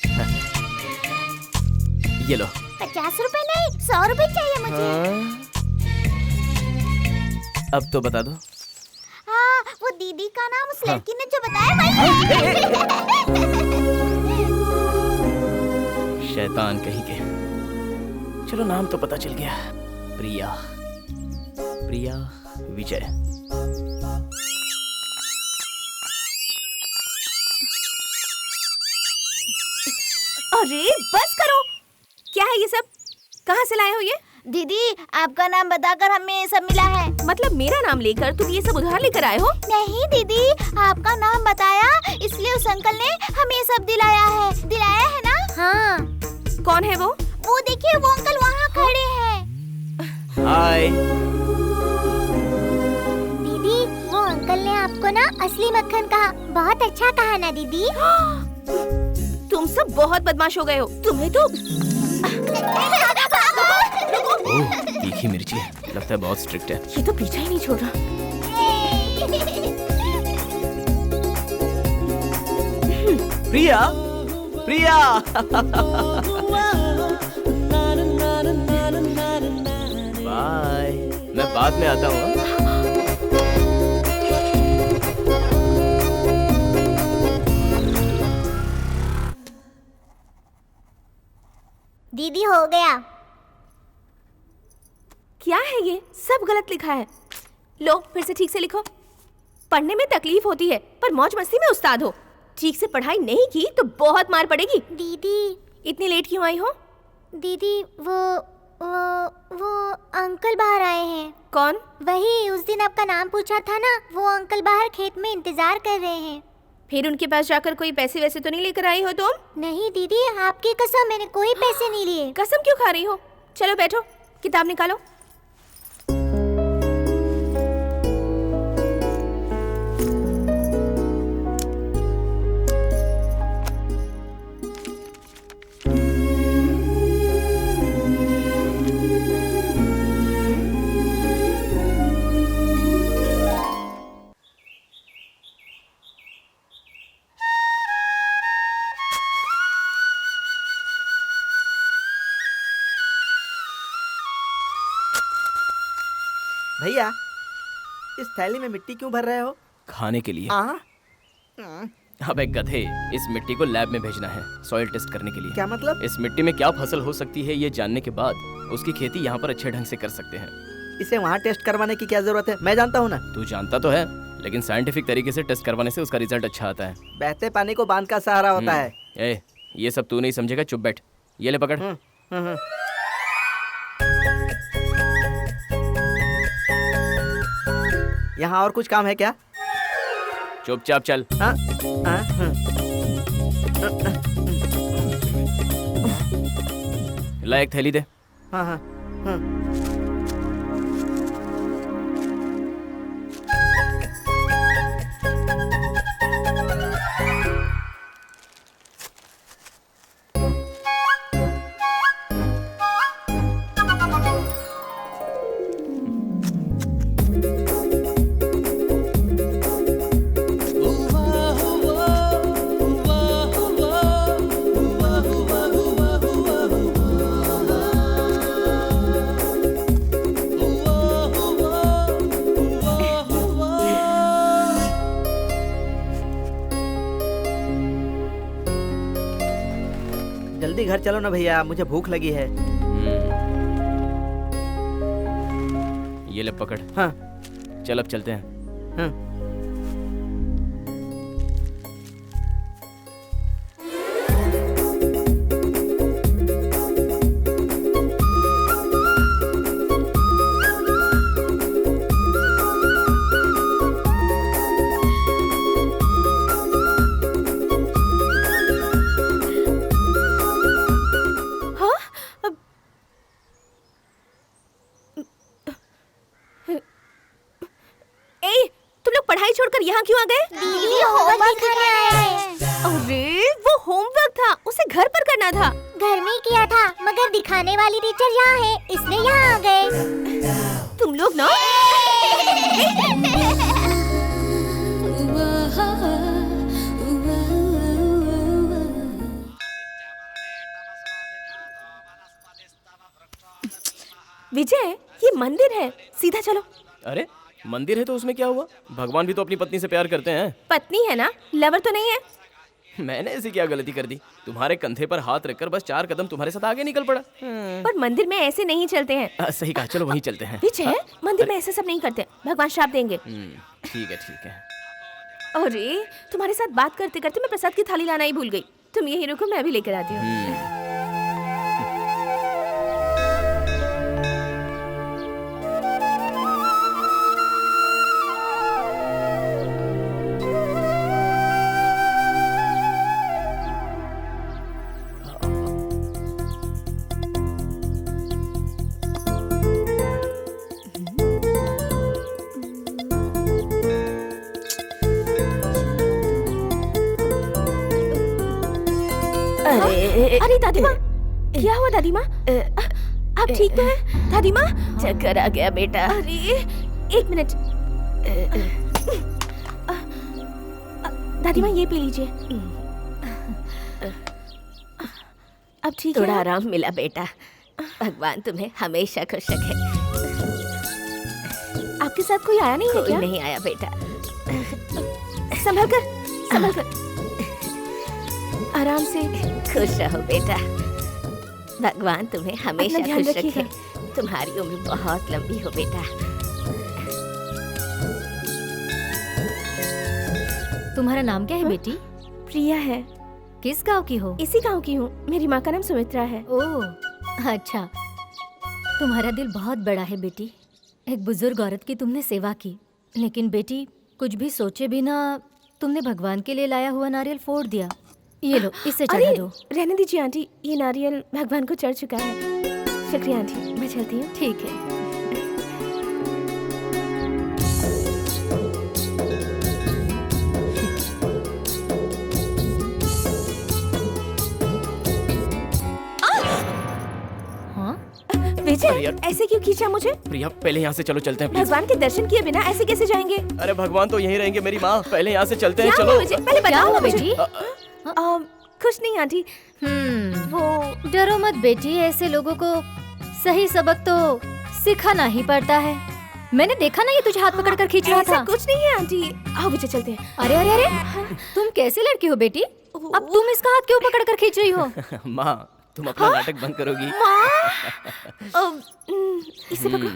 ये लो। 50 रुपए नहीं, 100 रुपए चाहिए मुझे। अब तो बता दो। हाँ, वो दीदी का नाम उस लड़की ने जो बताया वही है। शैतान कहीं के। चलो नाम तो पता चल गया। प्रिया विजय। अरे बस करो। क्या है ये सब? कहाँ से लाए हो ये? दीदी आपका नाम बताकर हमें ये सब मिला है। मतलब मेरा नाम लेकर तुम ये सब उधार लेकर आए हो? नहीं दीदी, आपका नाम बताया इसलिए उस अंकल ने हमें ये सब दिलाया है ना? हाँ। कौन है वो? वो देखिए, वो अंकल वहाँ खड़े हैं। हाय। दीदी वो अंकल ने आपको ना असली मक्खन कहा। बहुत अच्छा कहा ना दीदी? तुम सब बहुत बदमाश हो गए हो। तुम्हें तो ओह, तीखी मिर्ची है। लगता है बहुत स्ट्रिक्ट है। ये तो पीछा ही नहीं छोड़ रहा। प्रिया बाय, मैं बाद में आता हूँ। दीदी हो गया। क्या है ये? सब गलत लिखा है। लो फिर से ठीक से लिखो। पढ़ने में तकलीफ होती है पर मौज मस्ती में उस्ताद हो। ठीक से पढ़ाई नहीं की तो बहुत मार पड़ेगी। दीदी इतनी लेट क्यों आई हो? दीदी वो अंकल बाहर आए हैं। कौन? वही उस दिन आपका नाम पूछा था ना, वो अंकल बाहर खेत में इंतजार कर रहे हैं। फिर उनके पास जाकर कोई पैसे वैसे तो नहीं लेकर आई हो तुम? नहीं दीदी, आपकी कसम, मैंने कोई पैसे नहीं लिए। कसम क्यों खा रही हो? चलो बैठो, किताब निकालो। भैया इस थैली में मिट्टी क्यों भर रहे हो? खाने के लिए। हाँ। अबे गधे, इस मिट्टी को लैब में भेजना है सॉइल टेस्ट करने के लिए। क्या मतलब? इस मिट्टी में क्या फसल हो सकती है ये जानने के बाद उसकी खेती यहाँ पर अच्छे ढंग से कर सकते हैं। इसे वहाँ टेस्ट करवाने की क्या जरूरत है? मैं जानता हूँ ना। तू जानता तो है, लेकिन साइंटिफिक तरीके से टेस्ट करवाने से उसका रिजल्ट अच्छा आता है। बहते पानी को बांध का सहारा होता है। ये सब तू नहीं समझेगा, चुप बैठ। ये ले पकड़। यहाँ और कुछ काम है क्या? चुपचाप चल। हाँ? हाँ? ला एक थैली दे। हाँ हाँ हाँ। जल्दी घर चलो ना भैया, मुझे भूख लगी है। ये ले पकड़। हाँ। चल अब चलते हैं। हाँ। छोड़कर यहाँ क्यों आ गए? दीदी होमवर्क करने आए हैं। अरे वो होमवर्क था, उसे घर पर करना था। घर में किया था, मगर दिखाने वाली टीचर यहाँ है, इसलिए यहाँ आ गए। तुम लोग ना विजय, ये मंदिर है, सीधा चलो। अरे मंदिर है तो उसमें क्या हुआ? भगवान भी तो अपनी पत्नी से प्यार करते हैं। पत्नी है ना, लवर तो नहीं है। मैंने ऐसी क्या गलती कर दी? तुम्हारे कंधे पर हाथ रखकर बस 4 कदम तुम्हारे साथ आगे निकल पड़ा। पर मंदिर में ऐसे नहीं चलते हैं। सही कहा, चलो वहीं चलते हैं। विजय, मंदिर में ऐसे सब नहीं करते, भगवान श्राप देंगे। ठीक है ठीक है। अरे तुम्हारे साथ बात करते करते मैं प्रसाद की थाली लाना ही भूल गई। तुम यहीं रुको, मैं भी लेकर आती हूँ। अरे दादी माँ, क्या हुआ दादी माँ? आप ठीक तो हैं दादी माँ? चक्कर आ गया बेटा। अरे 1 मिनट, दादी माँ ये पी लीजिए। अब ठीक है? थोड़ा आराम मिला बेटा, भगवान तुम्हें हमेशा खुश रखे। आपके साथ कोई आया नहीं है क्या? नहीं आया बेटा। संभल कर आराम से। खुश रहो बेटा, भगवान तुम्हें हमेशा खुश रखे। तुम्हारी उम्र बहुत लंबी हो बेटा। तुम्हारा नाम क्या है बेटी? प्रिया है। किस गांव की हो? इसी गांव की हूँ। मेरी माँ का नाम सुमित्रा है। ओह अच्छा, तुम्हारा दिल बहुत बड़ा है बेटी। एक बुजुर्ग औरत की तुमने सेवा की, लेकिन बेटी कुछ भी सोचे बिना तुमने भगवान के लिए लाया हुआ नारियल फोड़ दिया। ये लो, इसे चढ़ा दो। रहने दीजिए आंटी, ये नारियल भगवान को चढ़ चुका है। शुक्रिया आंटी, मैं चलती हूँ। ठीक है। विजय, ऐसे क्यों खींचा मुझे? प्रिया पहले यहाँ से चलो, चलते हैं। भगवान के दर्शन किए बिना ऐसे कैसे जाएंगे? अरे भगवान तो यहीं रहेंगे मेरी माँ, पहले यहाँ से चलते हैं। क्या चलो। हुआ विजय? पहले बताओ बेटी। कुछ नहीं आंटी। वो डरो मत बेटी, ऐसे लोगों को सही सबक तो सिखाना ही पड़ता है। मैंने देखा ना, ये तुझे हाथ पकड़ कर खींच रहा था। कुछ नहीं है आंटी, आओ विजय चलते हैं। अरे अरे अरे, तुम कैसे लड़की हो बेटी? अब तुम इसका हाथ क्यों पकड़ कर खींच रही हो? माँ तुम अपना नाटक बंद करोगी? इसे पकड़ो।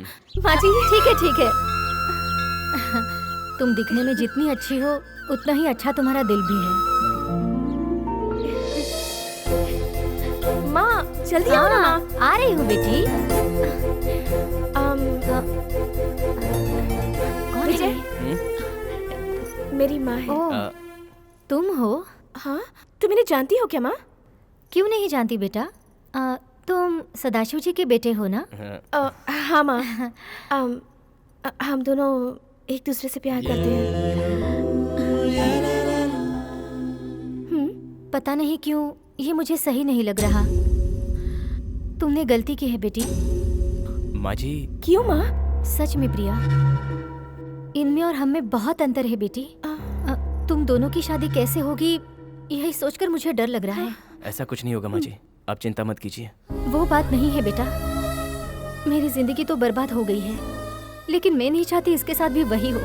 माँ जी ठीक है। तुम दिखने में जितनी अच्छी हो उतना ही अच्छा तुम्हारा दिल भी है। माँ जल्दी आओ ना। आ रही हूँ बेटी। कौन है? मेरी माँ है। ओह, तुम हो? हाँ, तुम इन्हें जानती हो क्या माँ? क्यों नहीं जानती बेटा? तुम सदाशिव जी के बेटे हो ना? हाँ माँ। हम दोनों एक दूसरे से प्यार करते हैं। पता नहीं क्यों ये मुझे सही नहीं लग रहा। तुमने गलती की है बेटी। माँ जी। क्यों माँ? सच में प्रिया, इनमें और हम में बहुत अंतर है बेटी। तुम दोनों की शादी कैसे होगी यही सोचकर मुझे डर लग रहा है। ऐसा कुछ नहीं होगा माँ जी, आप चिंता मत कीजिए। वो बात नहीं है बेटा, मेरी जिंदगी तो बर्बाद हो गई है, लेकिन मैं नहीं चाहती इसके साथ भी वही हो।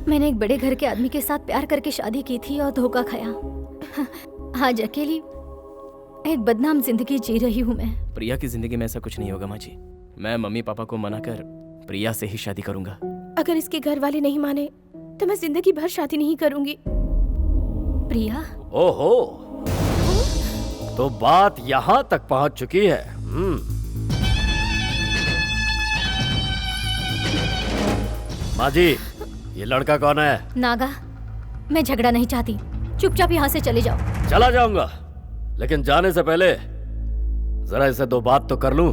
मैंने एक बड़े घर के आदमी के साथ प्यार करके शादी की थी और धोखा खाया। आज अकेली एक बदनाम जिंदगी जी रही हूँ मैं। प्रिया की जिंदगी में ऐसा कुछ नहीं होगा माँ जी। मैं मम्मी पापा को मनाकर प्रिया से ही शादी करूंगा। अगर इसके घर वाले नहीं माने तो मैं जिंदगी भर शादी नहीं करूंगी। प्रिया? ओहो, तो बात यहाँ तक पहुँच चुकी है। माँ जी, ये लड़का कौन है? नागा, मैं झगड़ा नहीं चाहती, चुपचाप यहाँ से चले जाओ। चला जाऊंगा, लेकिन जाने से पहले जरा इसे दो बात तो कर लूं।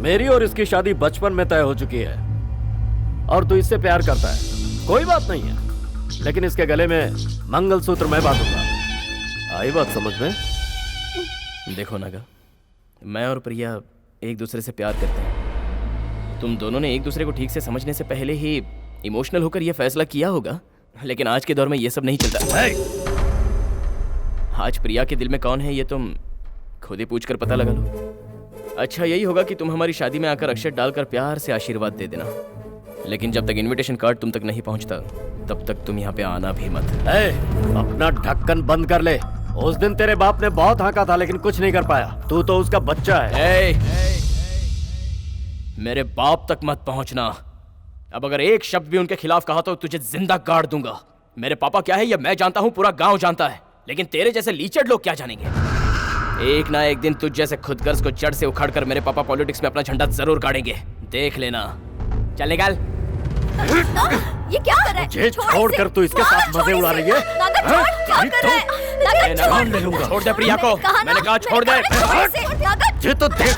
मेरी और इसकी शादी बचपन में तय हो चुकी है और तू इससे प्यार करता है, कोई बात नहीं है, लेकिन इसके गले में मंगलसूत्र मैं बांधूंगा। आई बात समझ में? देखो नागा, मैं और प्रिया एक दूसरे से प्यार करते हैं। तुम दोनों ने एक दूसरे को ठीक से समझने से पहले ही इमोशनल होकर यह फैसला किया होगा, लेकिन आज के दौर में यह सब नहीं चलता। आज प्रिया के दिल में कौन है ये तुम खुद ही पूछकर पता लगा लो। अच्छा यही होगा कि तुम हमारी शादी में आकर अक्षत डालकर प्यार से आशीर्वाद दे देना, लेकिन जब तक इनविटेशन कार्ड तुम तक नहीं पहुंचता तब तक तुम यहाँ पे आना भी मत। अपना ढक्कन बंद कर ले। उस दिन तेरे बाप ने बहुत हांका था लेकिन कुछ नहीं कर पाया। तू तो उसका बच्चा है। मेरे बाप तक मत पहुंचना। अब अगर एक शब्द भी उनके खिलाफ कहा तो तुझे जिंदा गाड़ दूंगा। मेरे पापा क्या है ये मैं जानता हूं, पूरा गांव जानता है, लेकिन तेरे जैसे लीचड़ लोग क्या जानेंगे। एक ना एक दिन तुझ जैसे खुदगर्ज को जड़ से उखाड़कर मेरे पापा पॉलिटिक्स में अपना झंडा जरूर गाड़ेंगे, देख लेना। चल निकाल। ये क्या कर रहा है? मुझे छोड़कर तू इसके साथ मजे उड़ा रही है? छोड़ दे प्रिया को। मैंने कहा छोड़ दे। ये तो देख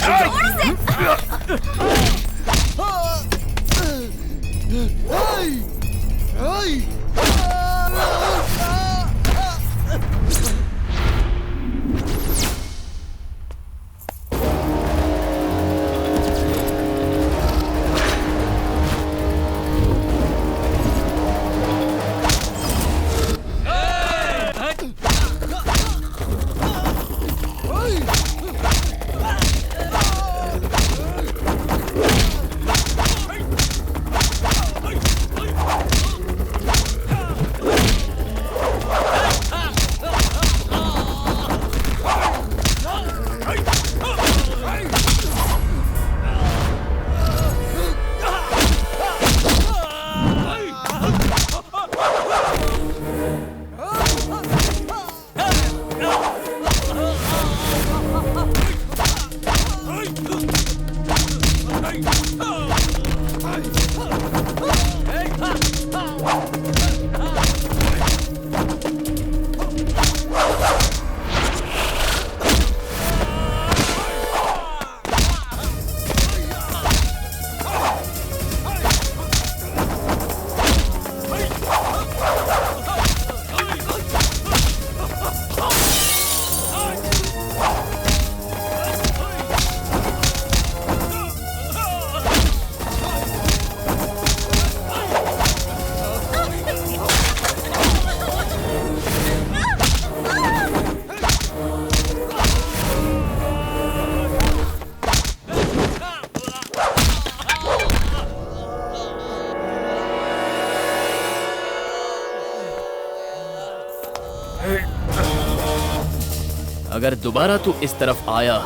अगर दोबारा तू इस तरफ आया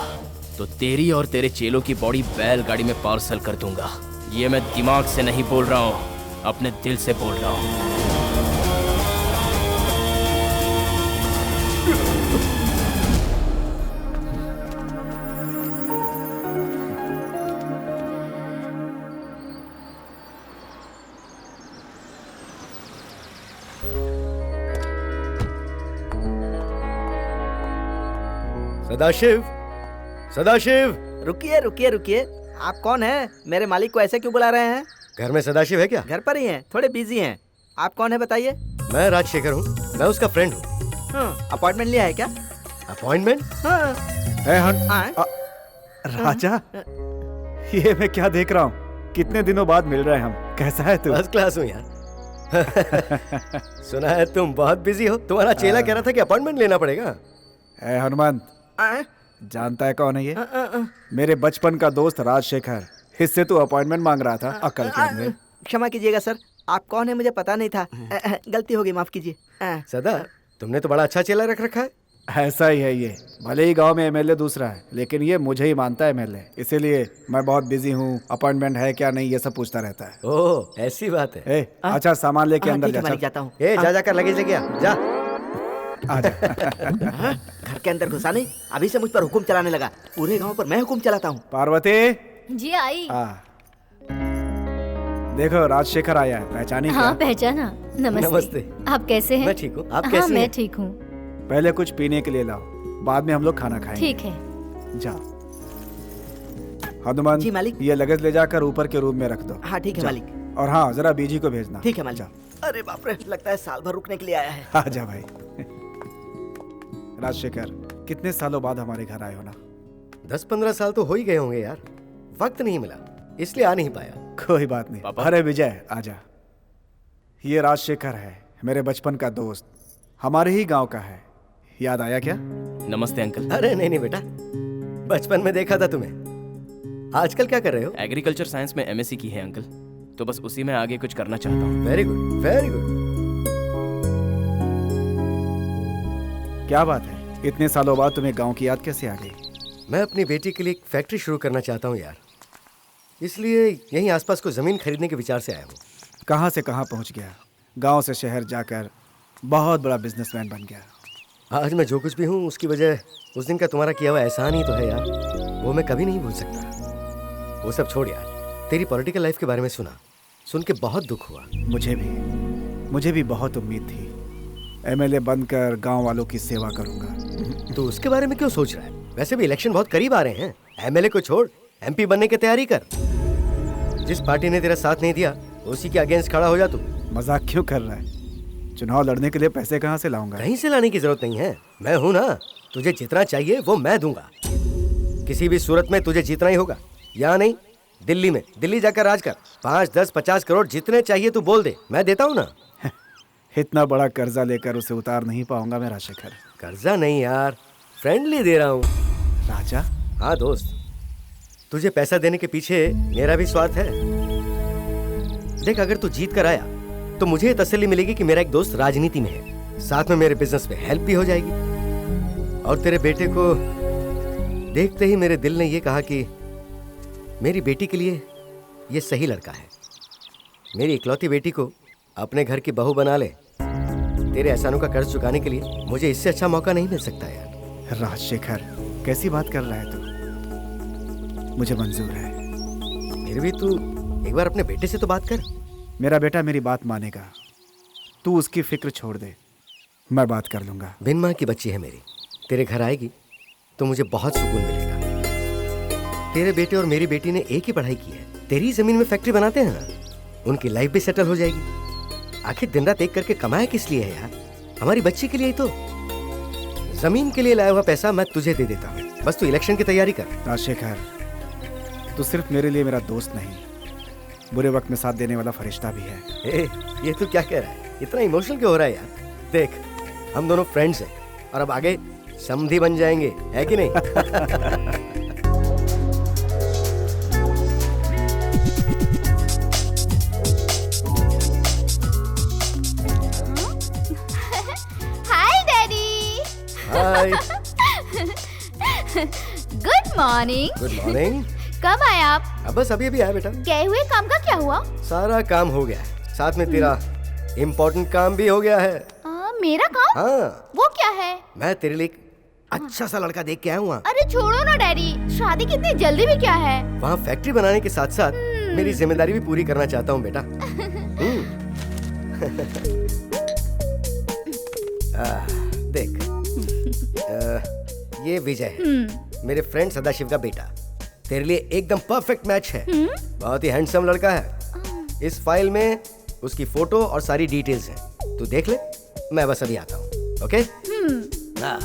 तो तेरी और तेरे चेलों की बॉडी बैलगाड़ी में पार्सल कर दूंगा। ये मैं दिमाग से नहीं बोल रहा हूँ, अपने दिल से बोल रहा हूँ। सदाशिव, सदाशिव। रुकिए रुकिए रुकिए, आप कौन हैं? मेरे मालिक को ऐसे क्यों बुला रहे हैं? घर में सदाशिव है क्या? घर पर ही हैं, थोड़े बिजी हैं। आप कौन है बताइए? मैं राजशेखर हूँ, मैं उसका फ्रेंड हूँ। अपॉइंटमेंट लिया है क्या? अपॉइंटमेंट? हाँ। राजा, ये मैं क्या देख रहा हूँ? कितने दिनों बाद मिल रहे हैं हम। कैसा है तू? फर्स्ट क्लास हूँ यार। सुना है तुम बहुत बिजी हो। तुम्हारा चेला कह रहा था कि अपॉइंटमेंट लेना पड़ेगा। ए हनुमंत, जानता है कौन है ये? मेरे बचपन का दोस्त राजशेखर। इससे तू अपॉइंटमेंट मांग रहा था? अकल के अंदर। क्षमा कीजिएगा सर, आप कौन है मुझे पता नहीं था। गलती हो गई, माफ कीजिए। सदा, तुमने तो बड़ा अच्छा चेला रख रखा है। ऐसा ही है ये। भले ही गांव में एमएलए दूसरा है, लेकिन ये मुझे ही मानता है एमएलए। इसीलिए मैं बहुत बिजी हूँ, अपॉइंटमेंट है क्या नहीं ये सब पूछता रहता है। ओह, ऐसी बात है। ए, अच्छा सामान लेके अंदर जा। जाता हूँ। जा जाकर लगेज लेके आ, जा। घर के अंदर घुसा नहीं, अभी से मुझ पर हुक्म चलाने लगा। पूरे गांव पर मैं हुक्म चलाता हूँ। पार्वती जी आई। देखो राजशेखर आया है, पहचानी? हाँ पहचाना। नमस्ते। नमस्ते। आप कैसे हैं? मैं ठीक हूँ, आप हाँ, कैसे हैं? मैं ठीक हूँ। पहले कुछ पीने के लिए लाओ, बाद में हम लोग खाना खाएंगे। ठीक है। जाओ। हनुमान जी मालिक। ये लगेज ले जाकर ऊपर के रूम में रख दो। हाँ ठीक है मालिक। और हाँ, जरा बीजी को भेजना। ठीक है मालिक। अरे बाप रे, लगता है साल भर रुकने के लिए आया है। आजा भाई। राजशेखर, कितने सालों बाद हमारे घर आए हो ना? 10-15 साल तो हो ही गए होंगे यार। वक्त नहीं मिला, इसलिए आ नहीं पाया। कोई बात नहीं। अरे विजय, आजा। ये राजशेखर है, मेरे बचपन का दोस्त, हमारे ही गांव का है। याद आया क्या? नमस्ते अंकल। अरे नहीं बेटा, बचपन में देखा था तुम्हें। आजकल क्या कर रहे हो? एग्रीकल्चर साइंस में एमएससी की है अंकल, तो बस उसी में आगे कुछ करना चाहता हूँ। Very good, very good. क्या बात है, इतने सालों बाद तुम्हें गांव की याद कैसे आ गई? मैं अपनी बेटी के लिए एक फैक्ट्री शुरू करना चाहता हूँ यार, इसलिए यहीं आसपास को जमीन खरीदने के विचार से आया हूँ। कहाँ से कहाँ पहुँच गया, गांव से शहर जाकर बहुत बड़ा बिजनेसमैन बन गया। आज मैं जो कुछ भी हूँ उसकी वजह उस दिन का तुम्हारा किया हुआ एहसान ही तो है यार, वो मैं कभी नहीं भूल सकता। वो सब छोड़ यार, तेरी पॉलिटिकल लाइफ के बारे में सुन के बहुत दुख हुआ। मुझे भी बहुत उम्मीद थी, एमएलए बनकर गांव वालों की सेवा करूंगा। तो उसके बारे में क्यों सोच रहा है? वैसे भी इलेक्शन बहुत करीब आ रहे हैं, एमएलए को छोड़ एमपी बनने की तैयारी कर। जिस पार्टी ने तेरा साथ नहीं दिया उसी के अगेंस्ट खड़ा हो जा तू। मजाक क्यों कर रहा है? चुनाव लड़ने के लिए पैसे कहाँ से लाऊंगा? कहीं से लाने की जरूरत नहीं है, मैं हूं ना। तुझे जितना चाहिए वो मैं दूंगा। किसी भी सूरत में तुझे जीतना ही होगा, या नहीं दिल्ली जाकर राज कर। 5-10-50 करोड़ जितने चाहिए तू बोल दे, मैं देता हूं ना। इतना बड़ा कर्जा लेकर उसे उतार नहीं पाऊंगा मैं राजशेखर। कर्जा नहीं यार, फ्रेंडली दे रहा हूँ। राजा? हाँ दोस्त, तुझे पैसा देने के पीछे मेरा भी स्वार्थ है। देख, अगर तू जीत कर आया तो मुझे ये तसल्ली मिलेगी कि मेरा एक दोस्त राजनीति में है, साथ में मेरे बिजनेस में हेल्प भी हो जाएगी। और तेरे बेटे को देखते ही मेरे दिल ने ये कहा कि मेरी बेटी के लिए ये सही लड़का है। मेरी इकलौती बेटी को अपने घर की बहू बना ले। तेरे एहसानों का कर्ज चुकाने के लिए मुझे इससे अच्छा मौका नहीं मिल सकता यार। राजशेखर, कैसी बात कर रहा है तू? मुझे मंजूर है। फिर भी तू एक बार अपने बेटे से तो बात कर। मेरा बेटा मेरी बात मानेगा, तू उसकी फिक्र छोड़ दे, मैं बात कर लूंगा। बिन माँ की बच्ची है मेरी, तेरे घर आएगी तो मुझे बहुत सुकून मिलेगा। तेरे बेटे और मेरी बेटी ने एक ही पढ़ाई की है, तेरी जमीन में फैक्ट्री बनाते हैं ना, उनकी लाइफ भी सेटल हो जाएगी। आखिर दिन रात एक करके कमाया किस लिए है यार? हमारी बच्ची के लिए ही तो। जमीन के लिए लाया हुआ पैसा मैं तुझे दे देता हूँ, बस तू इलेक्शन की तैयारी कर। राजशेखर, तू सिर्फ मेरे लिए मेरा दोस्त नहीं, बुरे वक्त में साथ देने वाला फरिश्ता भी है। ये तू क्या कह रहा है? इतना इमोशनल क्यों हो रहा है यार? देख, हम दोनों फ्रेंड्स हैं और अब आगे समधी बन जाएंगे, है कि नहीं? Hi daddy. Hi. Good morning. Good morning. कब आए आप? अब बस अभी आया बेटा। गए हुए काम का क्या हुआ? सारा काम हो गया है, साथ में तेरा इम्पोर्टेंट काम भी हो गया है। मेरा काम? हाँ। वो क्या है? मैं तेरे लिए अच्छा सा लड़का देख के आया हूँ। अरे छोड़ो ना डैडी, शादी कितनी जल्दी भी क्या है? वहाँ फैक्ट्री बनाने के साथ साथ मेरी जिम्मेदारी भी पूरी करना चाहता हूँ बेटा। देख, ये विजय है, मेरे फ्रेंड सदाशिव का बेटा। तेरे लिए एकदम परफेक्ट मैच है। बहुत ही हैंडसम लड़का है। इस फाइल में उसकी फोटो और सारी डिटेल्स हैं। तू देख ले, मैं बस अभी आता हूँ। ओके? हाँ।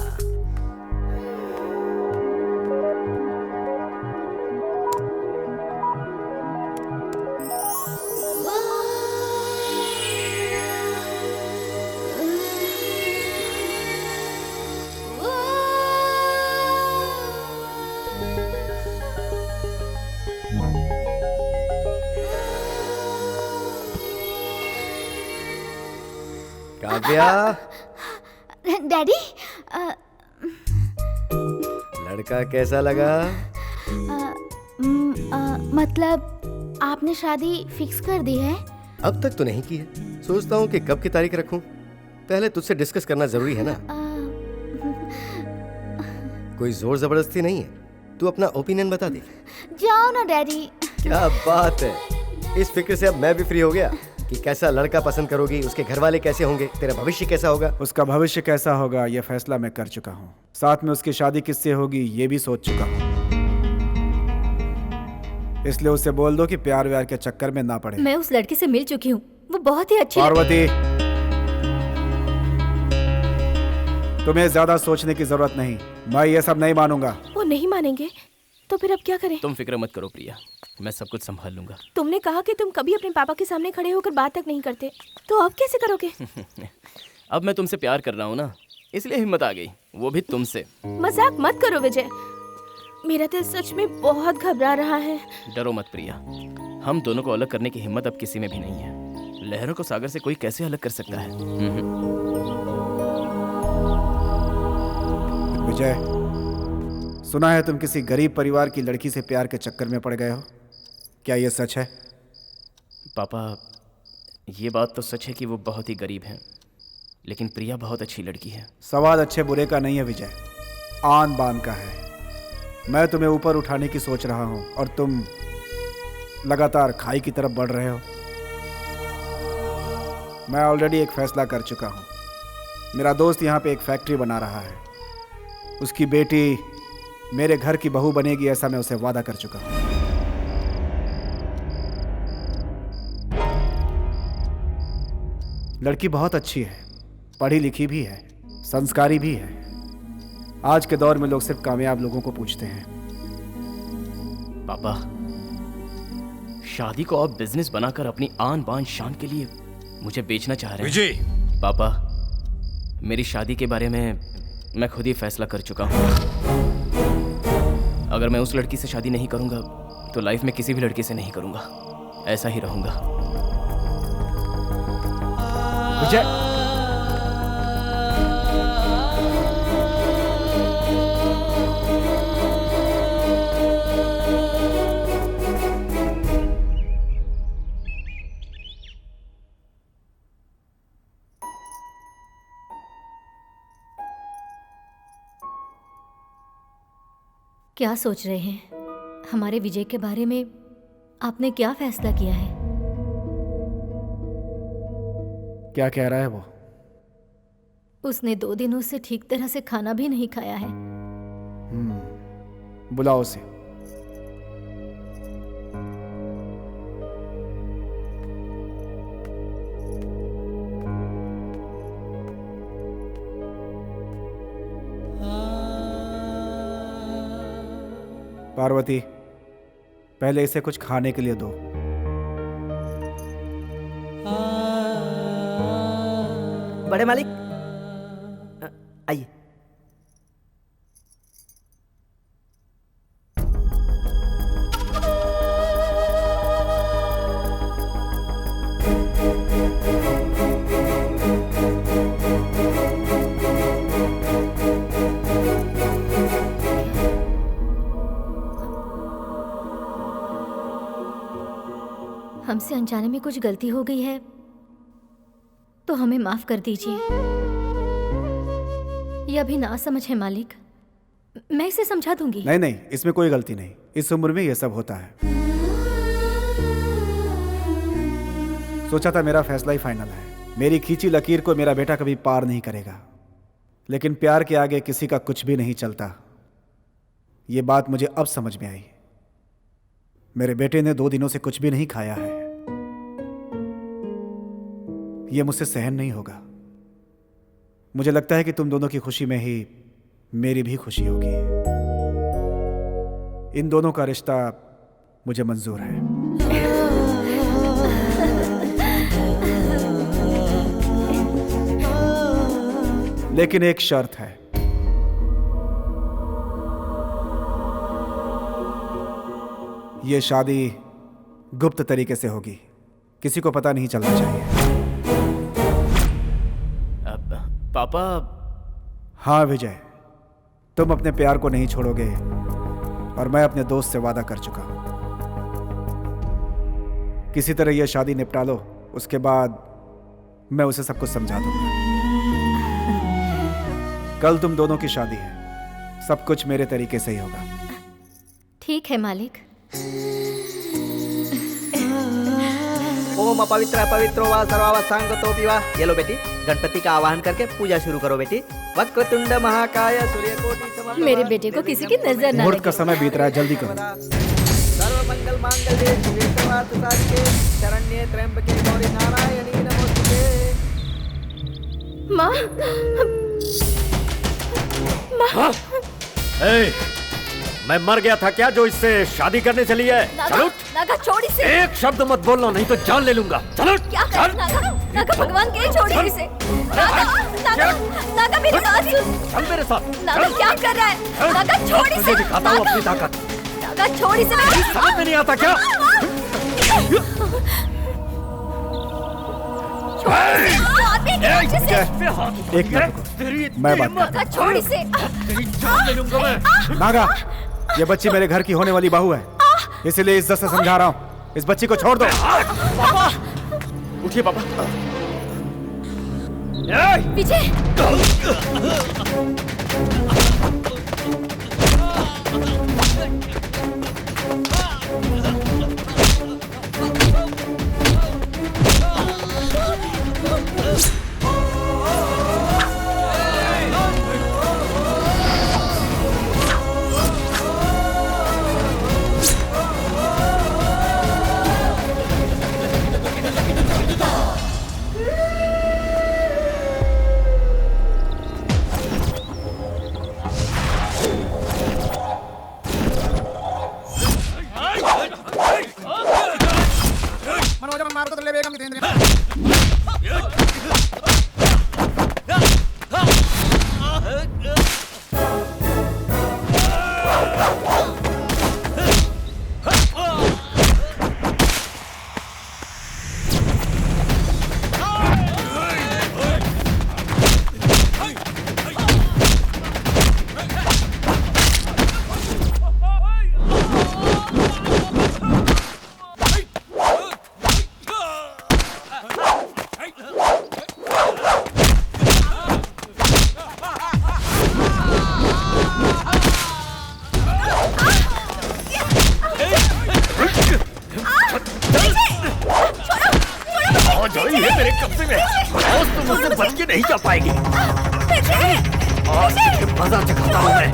काव्या, डैडी, लड़का कैसा लगा? मतलब आपने शादी फिक्स कर दी है? अब तक तो नहीं की है। सोचता हूँ कि कब की तारीख रखूं। पहले तुझसे डिस्कस करना जरूरी है ना। कोई जोर जबरदस्ती नहीं है। तू अपना ओपिनियन बता दे। जाओ ना डैडी। क्या बात है। इस फिक्र से अब मैं भी फ्री हो गया कि कैसा लड़का पसंद करोगी, उसके घर वाले कैसे होंगे, तेरा भविष्य कैसा होगा। उसका भविष्य कैसा होगा यह फैसला मैं कर चुका हूँ। साथ में उसकी शादी किससे होगी ये भी सोच चुका हूँ। इसलिए उसे बोल दो कि प्यार व्यार के चक्कर में ना पड़े। मैं उस लड़की से मिल चुकी हूँ, वो बहुत ही अच्छी। पार्वती, तुम्हें ज्यादा सोचने की जरूरत नहीं। मैं ये सब नहीं मानूंगा। वो नहीं मानेंगे तो फिर अब क्या करें? तुम फिक्र मत करो प्रिया, मैं सब कुछ संभाल लूंगा। तुमने कहा कि तुम कभी अपने पापा के सामने खड़े होकर बात तक नहीं करते, तो अब कैसे करोगे? अब मैं तुमसे प्यार कर रहा हूँ ना, इसलिए हिम्मत आ गई, वो भी तुमसे। मजाक मत करो विजय, मेरा दिल सच में बहुत घबरा रहा है। डरो मत प्रिया, हम दोनों को अलग करने की हिम्मत अब किसी में भी नहीं है। लहरों को सागर से कोई कैसे अलग कर सकता है? विजय, सुना है तुम किसी गरीब परिवार की लड़की से प्यार के चक्कर में पड़ गए हो। क्या यह सच है? पापा, ये बात तो सच है कि वो बहुत ही गरीब हैं, लेकिन प्रिया बहुत अच्छी लड़की है। सवाल अच्छे बुरे का नहीं है विजय, आन बान का है। मैं तुम्हें ऊपर उठाने की सोच रहा हूं और तुम लगातार खाई की तरफ बढ़ रहे हो। मैं ऑलरेडी एक फैसला कर चुका हूं। मेरा दोस्त यहाँ पे एक फैक्ट्री बना रहा है। उसकी बेटी मेरे घर की बहू बनेगी, ऐसा मैं उसे वादा कर चुका हूं। लड़की बहुत अच्छी है, पढ़ी लिखी भी है, संस्कारी भी है। आज के दौर में लोग सिर्फ कामयाब लोगों को पूछते हैं। पापा, शादी को आप बिजनेस बनाकर अपनी आन बान शान के लिए मुझे बेचना चाह रहे हैं। विजय! पापा, मेरी शादी के बारे में मैं खुद ही फैसला कर चुका हूँ। अगर मैं उस लड़की से शादी नहीं करूंगा तो लाइफ में किसी भी लड़की से नहीं करूंगा, ऐसा ही रहूंगा। विजय, क्या सोच रहे हैं? हमारे विजय के बारे में आपने क्या फैसला किया है? क्या कह रहा है वो? उसने 2 दिनों से ठीक तरह से खाना भी नहीं खाया है। बुलाओ उसे। पार्वती, पहले इसे कुछ खाने के लिए दो। बड़े मालिक, आइए। हमसे अनजाने में कुछ गलती हो गई है तो हमें माफ कर दीजिए। यह अभी ना समझ है मालिक, मैं इसे समझा दूंगी। नहीं नहीं, इसमें कोई गलती नहीं। इस उम्र में यह सब होता है। सोचा था मेरा फैसला ही फाइनल है। मेरी खींची लकीर को मेरा बेटा कभी पार नहीं करेगा, लेकिन प्यार के आगे किसी का कुछ भी नहीं चलता। ये बात मुझे अब समझ में आई। मेरे बेटे ने 2 दिनों से कुछ भी नहीं खाया है। ये मुझसे सहन नहीं होगा। मुझे लगता है कि तुम दोनों की खुशी में ही मेरी भी खुशी होगी। इन दोनों का रिश्ता मुझे मंजूर है। लेकिन एक शर्त है। ये शादी गुप्त तरीके से होगी, किसी को पता नहीं चलना चाहिए। पापा। हाँ विजय, तुम अपने प्यार को नहीं छोड़ोगे और मैं अपने दोस्त से वादा कर चुका हूं। किसी तरह यह शादी निपटा लो, उसके बाद मैं उसे सब कुछ समझा दूंगा। कल तुम दोनों की शादी है, सब कुछ मेरे तरीके से ही होगा। ठीक है मालिक। ओम अपवित्र पवित्रो वा सर्वावस्थांगतोऽपि वा। ये लो बेटी, गणपति का आवाहन करके पूजा शुरू करो बेटी। वक्रतुंड महाकाय सूर्यकोटि समप्रभा। मेरे बेटे को किसी की नजर ना मुहूर्त लगे। का समय बीत रहा है, जल्दी करो। सर्वमंगल मांगल्ये शिवे सर्वार्थ साधिके शरण्ये त्र्यंबके गौरी नारायणी नमोस्तुते। माँ, माँ। ए, मैं मर गया था क्या जो इससे शादी करने चली है? चलो नागा छोड़ इसे। एक शब्द मत बोलना, नहीं तो जान ले लूंगा। चलो क्या कर नागा? नागा भगवान के लिए छोड़ इसे। नागा, नागा, नागा मेरी बात सुन। चल मेरे साथ। नागा क्या कर रहा है? नागा छोड़ इसे। तुझे दिखाता हूँ अपनी ताकत। नागा छोड़ इसे। समझ में नहीं आता क्या? एक मिनट, मैं बात नागा छोड़ इसे। जान ले लूंगा मैं। नागा, ये बच्ची मेरे घर की होने वाली बहू है, इसलिए इज्जत से समझा रहा हूँ। इस बच्ची को छोड़ दो। पापा उठिए पापा। विजय, नहीं जा पाएगी। आज तुझे मजा चखाता हूँ मैं।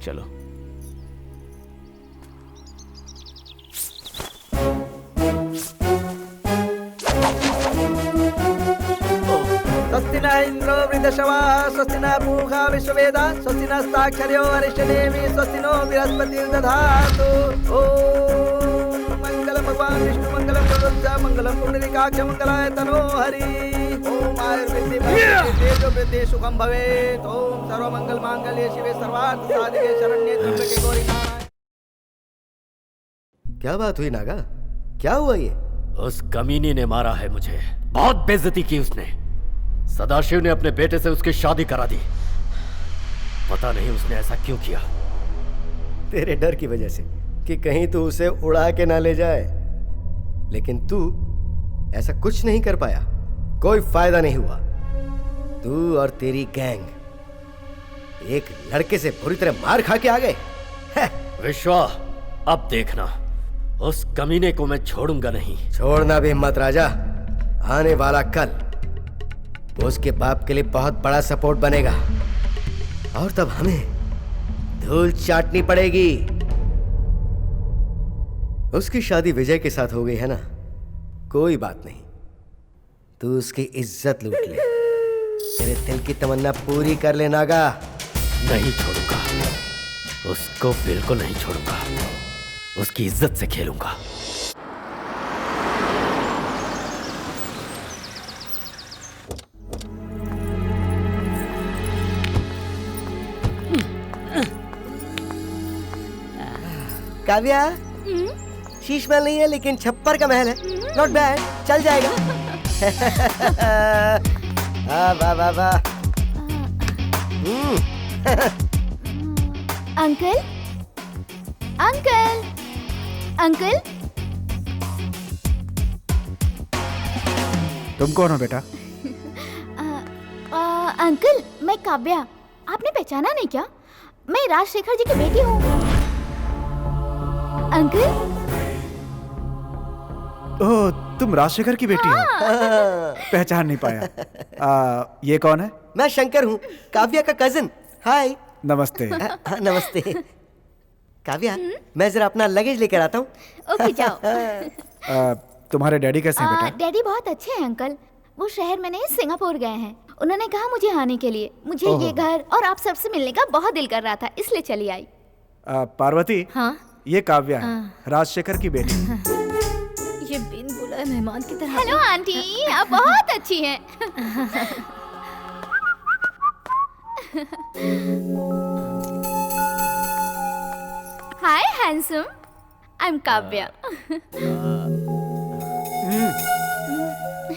चलो स्वस्ति न इंद्रो वृद्धशवाः स्वस्ति न पूषा विश्ववेदाः स्वस्ति नस्ताक्षर्यो अरिष्टनेमिः स्वस्ति नो बृहस्पतिर्दधातु। ओम मंगलम भगवान विष्णु मंगलम गरुड़ मंगलम पुंडरीकाक्ष मंगलाय तनो हरि। ओम आयुर्वेदे तेजो वृद्धि सुखम भवेत्। ओम सर्वमंगल मांगल्ये शिवे सर्वार्थ साधिके शरण्ये त्र्यंबके गौरी नारायणी। क्या बात हुई नागा? क्या हुआ ये? उस कमीनी ने मारा है मुझे, बहुत बेइज्जती की उसने। सदाशिव ने अपने बेटे से उसकी शादी करा दी। पता नहीं उसने ऐसा क्यों किया। तेरे डर की वजह से कि कहीं तू उसे उड़ा के ना ले जाए। लेकिन तू ऐसा कुछ नहीं कर पाया, कोई फायदा नहीं हुआ। तू और तेरी गैंग एक लड़के से बुरी तरह मार खा के आ गए। विश्वा, अब देखना, उस कमीने को मैं छोड़ूंगा नहीं। छोड़ना भी मत राजा। आने वाला कल वो उसके बाप के लिए बहुत बड़ा सपोर्ट बनेगा और तब हमें धूल चाटनी पड़ेगी। उसकी शादी विजय के साथ हो गई है ना, कोई बात नहीं, तू उसकी इज्जत लूट ले। तेरे दिल की तमन्ना पूरी कर ले नागा। नहीं छोड़ूंगा, उसको बिल्कुल नहीं छोड़ूंगा। उसकी इज्जत से खेलूंगा। काव्या, शीश महल नहीं है लेकिन छप्पर का महल है। नॉट बैड, चल जाएगा। वाह वाह वाह। Uncle, uncle, uncle. तुम कौन हो बेटा? अंकल, मैं काव्या। आपने पहचाना नहीं क्या? मैं राजशेखर जी की बेटी हूँ। अंकल। ओह, तुम राजशेखर की बेटी हो? पहचान नहीं पाया। ये कौन है? मैं शंकर हूँ, काव्या का कजिन। हाय। नमस्ते। नमस्ते। काव्या, मैं जरा अपना लगेज लेकर आता हूँ। ओके, जाओ। तुम्हारे डैडी कैसे हैं बेटा? डैडी बहुत अच्छे हैं अंकल। वो शहर में नहीं, सिंगापुर गए हैं। उन्होंने कहा मुझे आने के लिए। मुझे ये घर और आप सबसे मिलने का बहुत दिल कर रहा था, इसलिए चली आई। पार्वती। हाँ? ये काव्या है, राजशेखर की बेटी। ये बिन बुलाए मेहमान की तरह। हेलो आंटी, आप बहुत अच्छी हैं। Hi handsome, I am Kavya.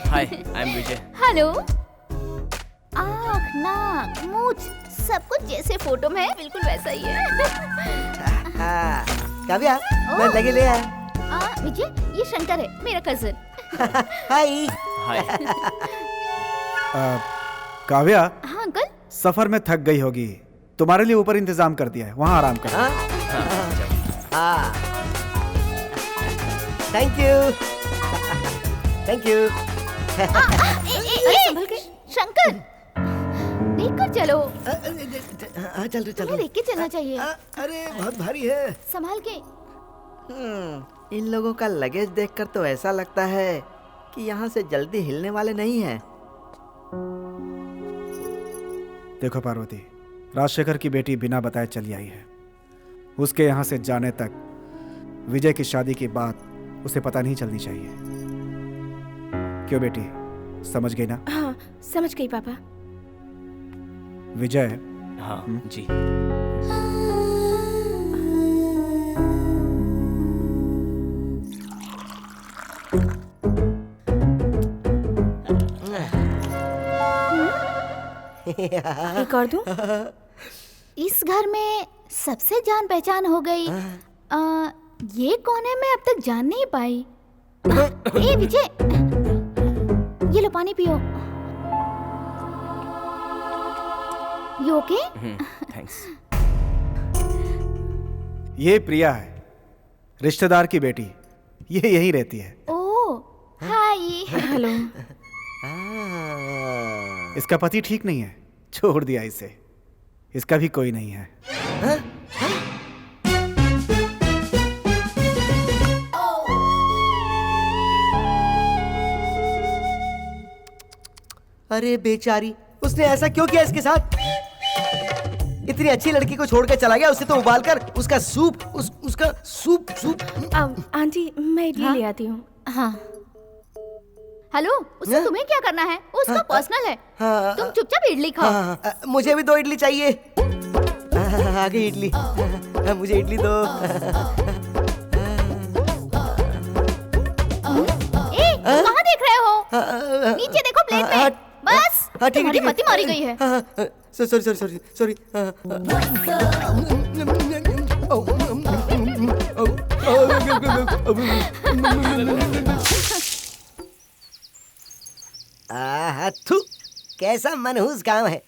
Hi, I am Vijay. Hello. आँख, नाक, मूंछ सब कुछ जैसे फोटो में है, बिल्कुल वैसा ही है। काव्या, मैं लगे ले आया। विजय, ये शंकर है, मेरा कजिन। हाय। हाय। काव्या। हाँ अंकल। सफर में थक गई होगी, तुम्हारे लिए ऊपर इंतजाम कर दिया है, वहाँ आराम कर। Thank you, thank you. संभल के। शंकर, देखकर चलो। चल रहे, चल लेके चलना चाहिए। अरे बहुत भारी है। संभाल के। इन लोगों का लगेज देखकर तो ऐसा लगता है कि यहाँ से जल्दी हिलने वाले नहीं हैं। देखो पार्वती, राजशेखर की बेटी बिना बताए चली आई है। उसके यहाँ से जाने तक विजय की शादी की बात उसे पता नहीं चलनी चाहिए। क्यों बेटी, समझ गई ना? हाँ, समझ गई पापा। विजय। हाँ जी। एक और दूं? इस घर में सबसे जान पहचान हो गई। ये कौन है, मैं अब तक जान नहीं पाई। ए विजय, ये लो पानी पियो। You okay? थैंक्स। ये प्रिया है, रिश्तेदार की बेटी। ये यहीं रहती है। ओह, हाय। हेलो। इसका पति ठीक नहीं है, छोड़ दिया इसे। इसका भी कोई नहीं है। अरे बेचारी, उसने ऐसा क्यों किया इसके साथ? इतनी अच्छी लड़की को छोड़ के चला गया। उसे तो उबाल कर उसका सूप, उसका सूप। आंटी, मैं इडली ले आती हूँ। हाँ। हेलो, उससे तुम्हें क्या करना है? उसका पर्सनल है। तुम चुपचाप इडली खाओ। मुझे भी 2 इडली चाहिए। आगे इडली। मुझे इडली दो। कहाँ देख रहे हो? नीचे देखो प्लेट में। बस। हाँ ठीक है तुम्हारी ठीक है। पति मारी गई है। Sorry sorry sorry sorry. थू, कैसा मनहूस गांव है।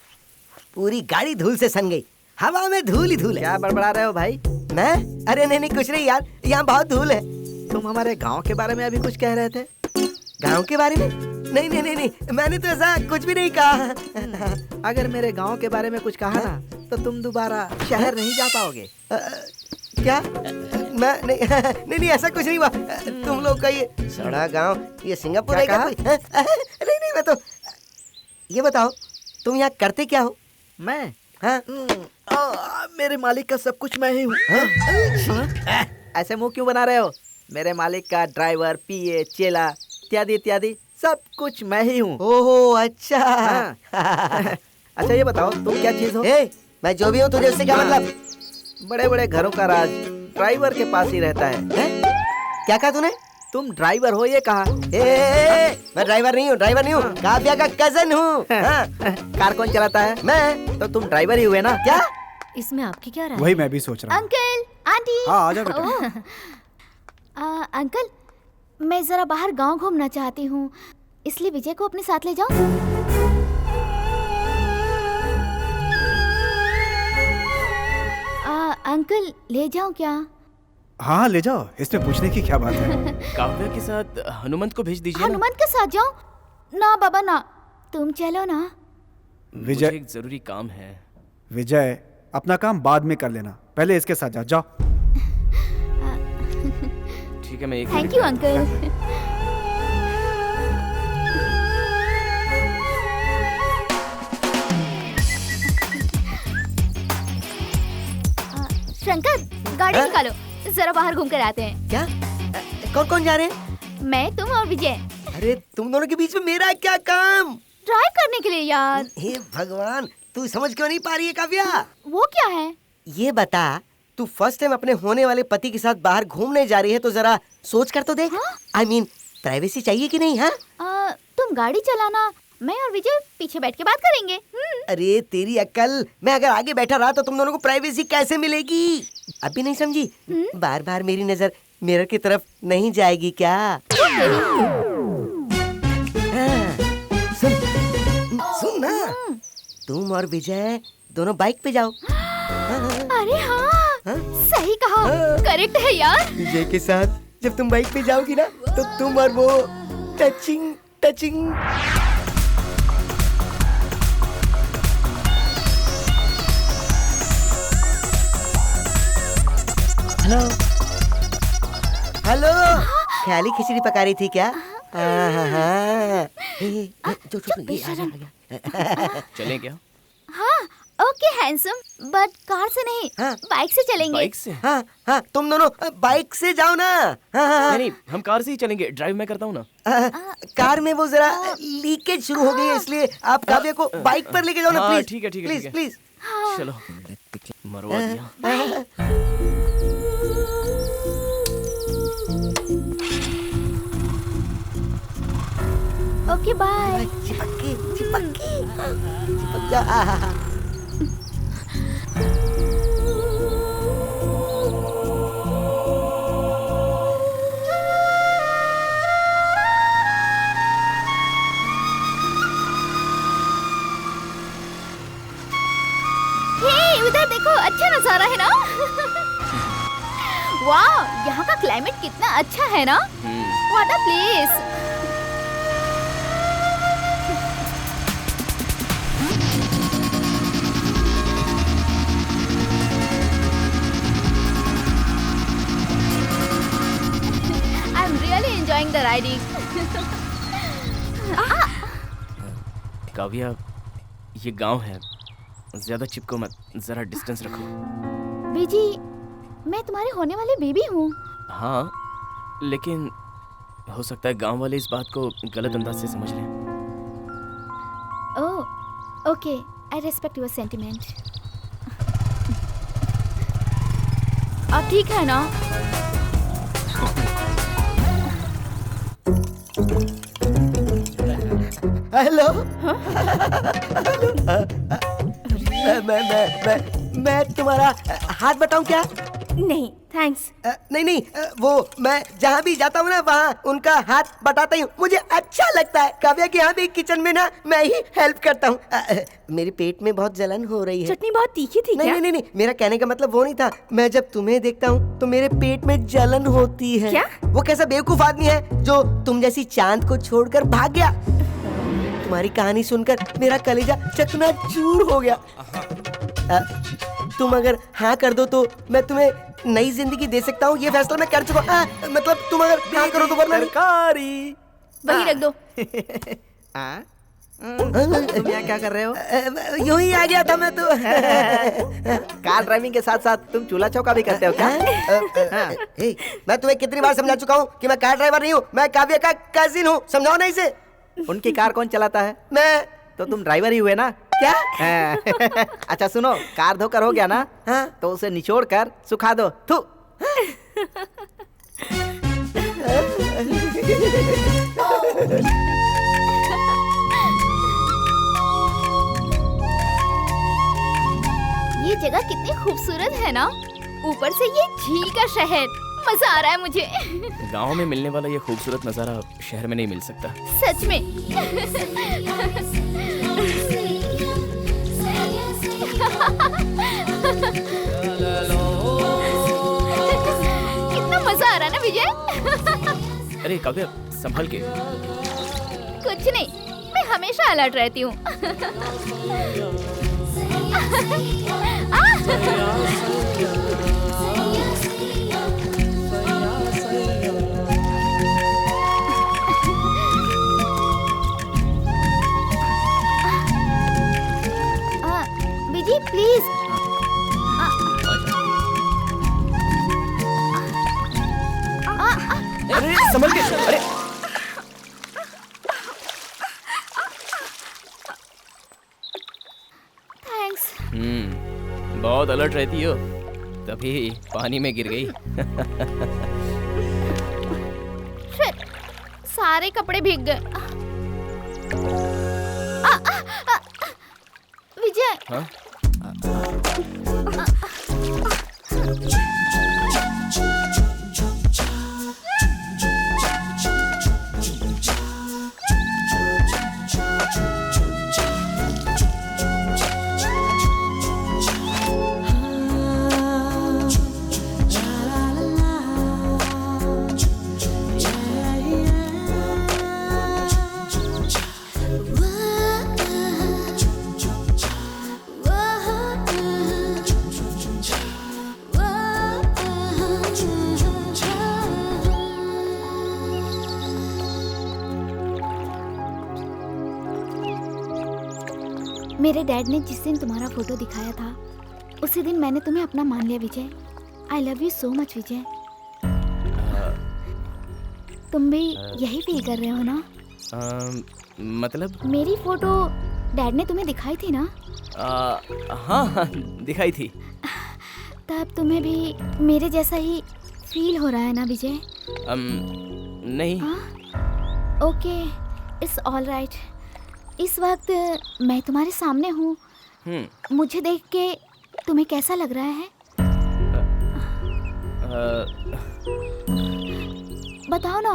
पूरी गाड़ी धूल से सन गई, हवा में धूल ही धूल है। क्या बड़बड़ा रहे हो भाई? मैं? अरे नहीं नहीं कुछ नहीं यार, यहाँ बहुत धूल है। तुम हमारे गांव के बारे में अभी कुछ कह रहे थे। गांव के बारे में? नहीं नहीं नहीं नहीं, मैंने तो ऐसा कुछ भी नहीं कहा। अगर मेरे गांव के बारे में कुछ कहा ना तो तुम दोबारा शहर नहीं जा पाओगे। क्या? मैं नहीं नहीं नहीं ऐसा कुछ नहीं हुआ। तुम लोग का ये सड़ा गांव, ये सिंगापुर है क्या कोई? नहीं नहीं मैं तो, ये बताओ तुम यहाँ करते क्या हो? मैं? हाँ? मेरे मालिक का सब कुछ मैं ही हूँ। ऐसे मुंह क्यों बना रहे हो? मेरे मालिक का ड्राइवर, पीए, चेला इत्यादि इत्यादि सब कुछ मैं ही हूँ। ओहो अच्छा। अच्छा ये बताओ तुम क्या चीज हो? मैं जो भी हूँ तुझे उससे क्या मतलब? बड़े बड़े घरों का राज ड्राइवर के पास ही रहता है। क्या कहा तूने? तुम ड्राइवर हो ये कहा? मैं ड्राइवर नहीं हूँ, ड्राइवर नहीं हूँ, काव्या का कजन हूँ। कार कौन चलाता है? मैं। तो तुम ड्राइवर ही हुए ना? क्या? इसमें आपकी क्या राय? वही मैं भी सोच रहा हूँ। Uncle, aunty. हाँ आ जा बेटा। अंकल, मैं जरा बाहर गांव घूमना चाहती हूँ, इसलिए विजय को अपने साथ ले जाऊँ? अंकल ले जाऊँ क्या? हाँ ले जाओ, इसमें पूछने की क्या बात है। काव्या के साथ हनुमंत को भेज दीजिए ना। हनुमंत के साथ जाऊँ? ना बाबा ना, तुम चलो ना। विजय, मुझे एक जरूरी काम है। विजय अपना काम बाद में कर लेना, पहले इसके साथ जाओ। ठीक है मैं एक थैंक यू अंकल। शंकर, गाड़ी निकालो, जरा बाहर घूम कर आते हैं। क्या? कौन कौन जा रहे हैं? मैं, तुम और विजय। अरे तुम दोनों के बीच में मेरा क्या काम? ड्राइव करने के लिए यार। हे भगवान, तू समझ क्यों नहीं पा रही है काव्या? वो क्या है? ये बता, तू फर्स्ट टाइम अपने होने वाले पति के साथ बाहर घूमने जा रही है तो जरा सोच कर तो देख। आई मीन प्राइवेसी चाहिए कि नहीं? हाँ? तुम गाड़ी चलाना, मैं और विजय पीछे बैठ के बात करेंगे। अरे तेरी अक्ल, मैं अगर आगे बैठा रहा तो तुम दोनों को प्राइवेसी कैसे मिलेगी? अभी नहीं समझी? बार बार मेरी नजर मिरर की तरफ नहीं जाएगी क्या? सुन ना, तुम और विजय दोनों बाइक पे जाओ। अरे हाँ, सही कहा, करेक्ट है यार। विजय के साथ जब तुम बाइक पे जाओगी ना तो तुम और वो टचिंग टचिंग। हेलो हेलो, ख्याली खिचड़ी पका रही थी क्या? चलें क्या? हाँ ओके हैंडसम, बट कार से नहीं, बाइक से चलेंगे। बाइक से? हाँ हाँ, तुम दोनों बाइक से जाओ ना। नहीं नहीं, हम कार से ही चलेंगे, ड्राइव मैं करता हूँ ना। कार में वो जरा लीकेज शुरू हो गई है, इसलिए आप काव्या को बाइक पर लेके जाओ ना प्लीज। ठीक है ठीक है प्लीज प्लीज। चलो मरवा दिया। Okay bye. चिपक जा। उधर देखो, अच्छा नजारा है ना? वाह, यहाँ का क्लाइमेट कितना अच्छा है ना? What a place. I am really enjoying the riding. Kavya, ये गांव है, ज्यादा चिपको मत, जरा डिस्टेंस रखो। बीजी, मैं तुम्हारे होने वाली बेबी हूँ। हाँ, लेकिन हो सकता है गांव वाले इस बात को गलत अंदाज से समझ लें। Oh, okay, I respect your sentiment. अब ठीक है ना? हेलो। मैं तुम्हारा हाथ बताऊं क्या? नहीं थैंक्स। नहीं, वो मैं जहाँ भी जाता हूँ ना वहाँ उनका हाथ बटाता हूँ, मुझे अच्छा लगता है। काव्या के यहाँ भी किचन में ना मैं ही हेल्प करता हूँ। मेरे पेट में बहुत जलन हो रही है। चटनी बहुत तीखी थी क्या? नहीं, मेरा कहने का मतलब वो नहीं था। मैं जब तुम्हें देखता हूँ तो मेरे पेट में जलन होती है। क्या? वो कैसा बेवकूफ आदमी है जो तुम जैसी चांद को छोड़कर भाग गया। तुम्हारी कहानी सुनकर मेरा कलेजा चकनाचूर हो गया। तुम अगर हाँ कर दो तो मैं तुम्हें नई जिंदगी दे सकता हूँ। ये फैसला मैं कर चुका हूँ। मतलब तुम अगर हाँ करो तो वरना तरकारी वही रख दो। तुम यहाँ क्या कर रहे हो? यूं ही आ गया था मैं तो। कार ड्राइविंग के साथ साथ तुम चूल्हा चौका भी करते हो क्या? मैं तुम्हें कितनी बार समझा चुका हूँ कि मैं कार ड्राइवर नहीं हूँ, मैं काव्या का कजिन हूँ। समझाओ ना इसे। उनकी कार कौन चलाता है? मैं। तो तुम ड्राइवर ही हुए ना? क्या? अच्छा सुनो, कार धोकर हो गया ना? हाँ? तो उसे निचोड़ कर सुखा दो। थू। ये जगह कितनी खूबसूरत है ना, ऊपर से ये झील का शहर, मजा आ रहा है मुझे। गांव में मिलने वाला ये खूबसूरत नज़ारा शहर में नहीं मिल सकता। सच में। कितना मजा आ रहा है ना विजय। अरे काव्या संभल के। कुछ नहीं, मैं हमेशा अलर्ट रहती हूँ। विजय प्लीज। अरे संभल के। अरे थैंक्स। बहुत अलर्ट रहती हो, तभी पानी में गिर गई। शिट, सारे कपड़े भीग गए। विजय। हाँ? मेरे डैड ने जिस दिन तुम्हारा फोटो दिखाया था उसी दिन मैंने तुम्हें अपना मान लिया Vijay. I love you so much Vijay. तुम भी यही फील कर रहे हो ना? मतलब मेरी फोटो डैड ने तुम्हें दिखाई थी ना? हाँ दिखाई थी। तब तुम्हें भी मेरे जैसा ही फील हो रहा है ना विजय? नहीं। Okay, it's all right. इस वक्त मैं तुम्हारे सामने हूँ। मुझे देख के तुम्हें कैसा लग रहा है? बताओ ना।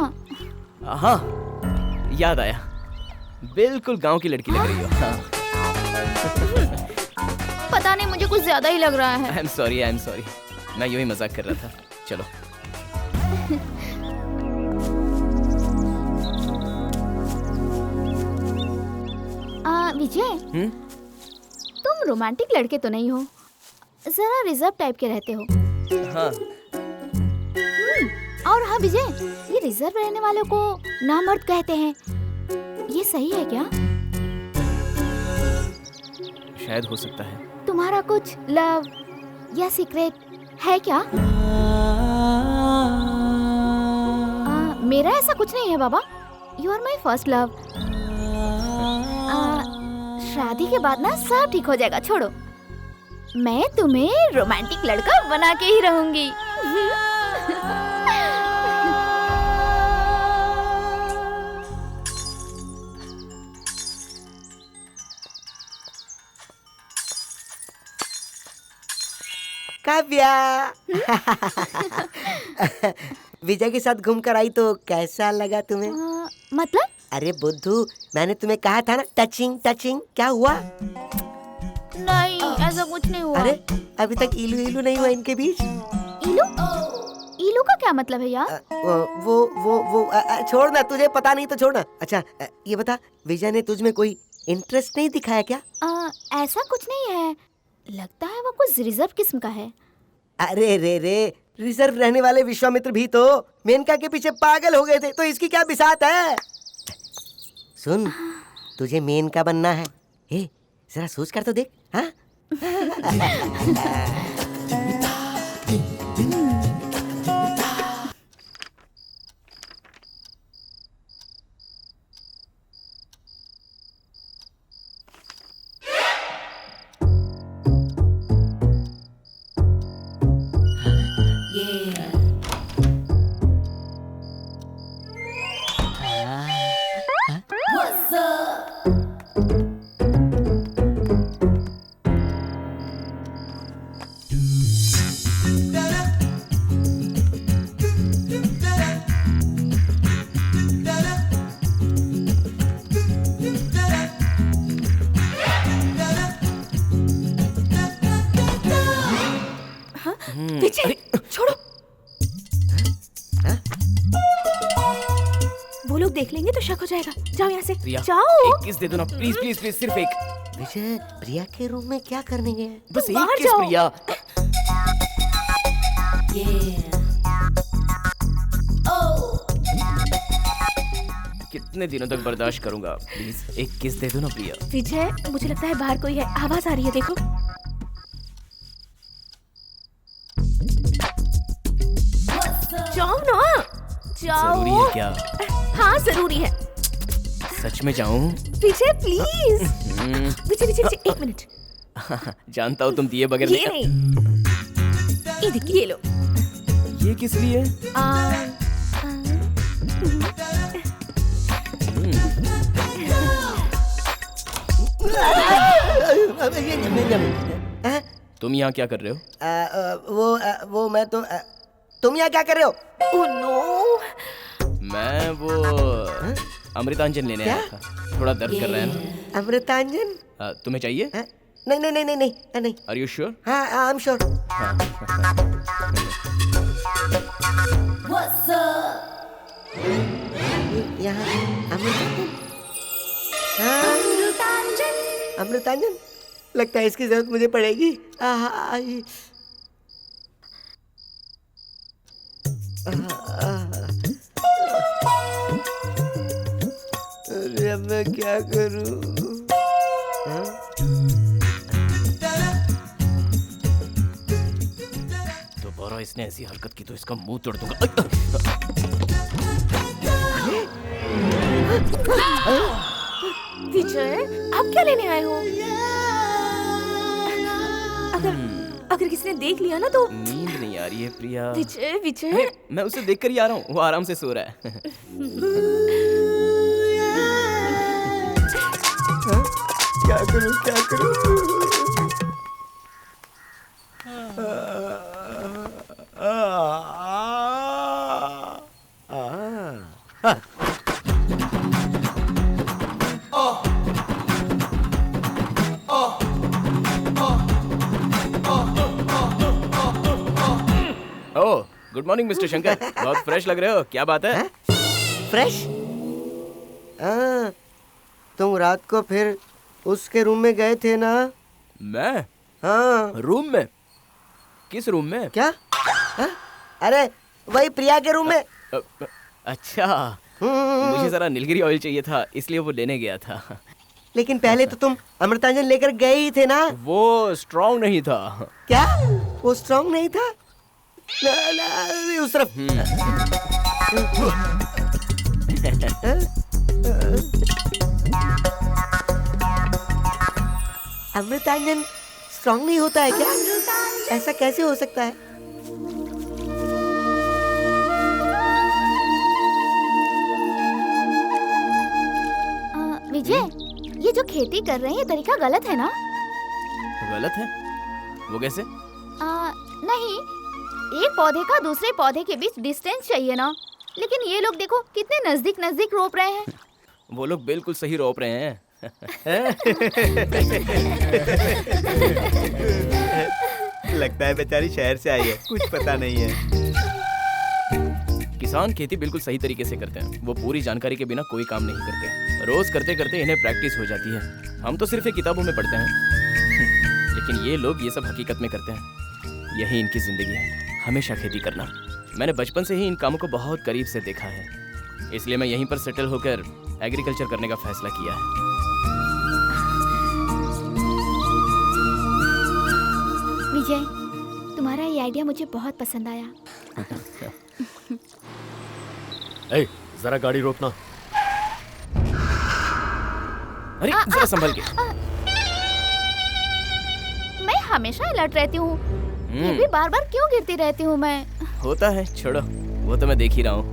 हाँ याद आया, बिल्कुल गांव की लड़की लग रही हो। हाँ। पता नहीं, मुझे कुछ ज्यादा ही लग रहा है। आई एम सॉरी, मैं यूं ही मजाक कर रहा था। चलो। विजय, तुम रोमांटिक लड़के तो नहीं हो, जरा रिजर्व टाइप के रहते हो। हाँ। और हाँ विजय, ये रिजर्व रहने वालों को नामर्द कहते हैं, ये सही है क्या? शायद हो सकता है। तुम्हारा कुछ लव या सीक्रेट है क्या? मेरा ऐसा कुछ नहीं है बाबा। You are my first love. शादी के बाद ना सब ठीक हो जाएगा, छोड़ो। मैं तुम्हें रोमांटिक लड़का बना के ही रहूंगी। काव्या विजय के साथ घूमकर आई तो कैसा लगा तुम्हें? मतलब? अरे बुद्धू, मैंने तुम्हें कहा था ना टचिंग टचिंग, क्या हुआ? नहीं, ऐसा कुछ नहीं हुआ। अरे अभी तक इलू इलू नहीं हुआ इनके बीच? इलू? इलू का क्या मतलब है यार? वो छोड़ ना, तुझे पता नहीं तो छोड़ना। अच्छा ये बता, विजय ने तुझ में कोई इंटरेस्ट नहीं दिखाया क्या? ऐसा कुछ नहीं है, लगता है वो कुछ रिजर्व किस्म का है। अरे रे, रिजर्व रहने वाले विश्वामित्र भी तो मेनका के पीछे पागल हो गए थे, तो इसकी क्या बिसात है? सुन, तुझे मेनका बनना है, जरा सोच कर तो देख। हाँ विजय, छोड़ो। वो लोग देख लेंगे तो शक हो जाएगा। जाओ यहाँ से, जाओ। एक किस दे दो ना, प्लीज प्लीज प्लीज, सिर्फ एक। विजय, प्रिया के रूम में क्या करने गए? बस एक किस प्रिया। कितने दिनों तक बर्दाश्त करूंगा? प्लीज एक किस दे दो ना प्रिया। विजय, मुझे लगता है बाहर कोई है, आवाज आ रही है, देखो। जाओ ना, जाओ। जरूरी है क्या? हाँ जरूरी है। सच में जाऊं? विजय प्लीज। विजय विजय विजय, एक मिनट। जानता हूँ तुम दिए बगैर ये नहीं, ये देखिए, ये लो। ये किस लिए? तुम यहाँ क्या कर रहे हो? वो मैं तो तुम यहाँ क्या कर रहे हो? ओह नो, मैं वो अमृतांजन लेने आया था, थोड़ा दर्द कर रहा है ना। अमृतांजन? तुम्हें चाहिए? नहीं नहीं नहीं नहीं नहीं। Are you sure? हाँ, आई एम श्योर। यहाँ अमृतांजन, लगता है इसकी जरूरत मुझे पड़ेगी। अरे अब मैं क्या करूं? दोबारा इसने ऐसी हरकत की तो इसका मुंह तोड़ दूंगा। विजय, आप क्या लेने आए हो? अगर किसी ने देख लिया ना तो। नींद नहीं आ रही है प्रिया। विजय विजय, मैं उसे देखकर ही आ रहा हूँ, वो आराम से सो रहा है। क्या करूं क्या करूं? ओह, गुड मॉर्निंग मिस्टर शंकर, बहुत फ्रेश लग रहे हो, क्या बात है? फ्रेश? तुम रात को फिर उसके रूम में गए थे ना? मैं? हाँ। रूम में? किस रूम में? क्या? अरे वही प्रिया के रूम में। अच्छा, मुझे जरा नीलगिरी ऑयल चाहिए था, इसलिए वो लेने गया था। लेकिन पहले तो तुम अमृतांजन लेकर गए ही थे ना? वो स्ट्रॉन्ग नहीं था। क्या? वो स्ट्रॉन्ग नहीं था? उस तरफ। अमृतांजन स्ट्रॉन्ग नहीं होता है क्या? ऐसा कैसे हो सकता है? विजय, ये जो खेती कर रहे हैं ये तरीका गलत है ना? गलत है? वो कैसे? नहीं, एक पौधे का दूसरे पौधे के बीच डिस्टेंस चाहिए ना। लेकिन ये लोग देखो कितने नजदीक नजदीक रोप रहे हैं। वो लोग बिल्कुल सही रोप रहे हैं। लगता है बेचारी शहर से आई है, कुछ पता नहीं है। किसान खेती बिल्कुल सही तरीके से करते हैं। वो पूरी जानकारी के बिना कोई काम नहीं करते। रोज करते करते इन्हें प्रैक्टिस हो जाती है। हम तो सिर्फ ये किताबों में पढ़ते हैं, लेकिन ये लोग ये सब हकीकत में करते हैं। यही इनकी जिंदगी है, हमेशा खेती करना। मैंने बचपन से ही इन कामों को बहुत करीब से देखा है, इसलिए मैं यहीं पर सेटल होकर एग्रीकल्चर करने का फैसला किया है। विजय, तुम्हारा ये आइडिया मुझे बहुत पसंद आया। ए, जरा गाड़ी रोकना। अरे जरा संभल के। मैं हमेशा अलर्ट रहती हूँ, फिर भी बार बार क्यों गिरती रहती हूँ मैं? होता है, छोड़ो, वो तो मैं देख ही रहा हूँ।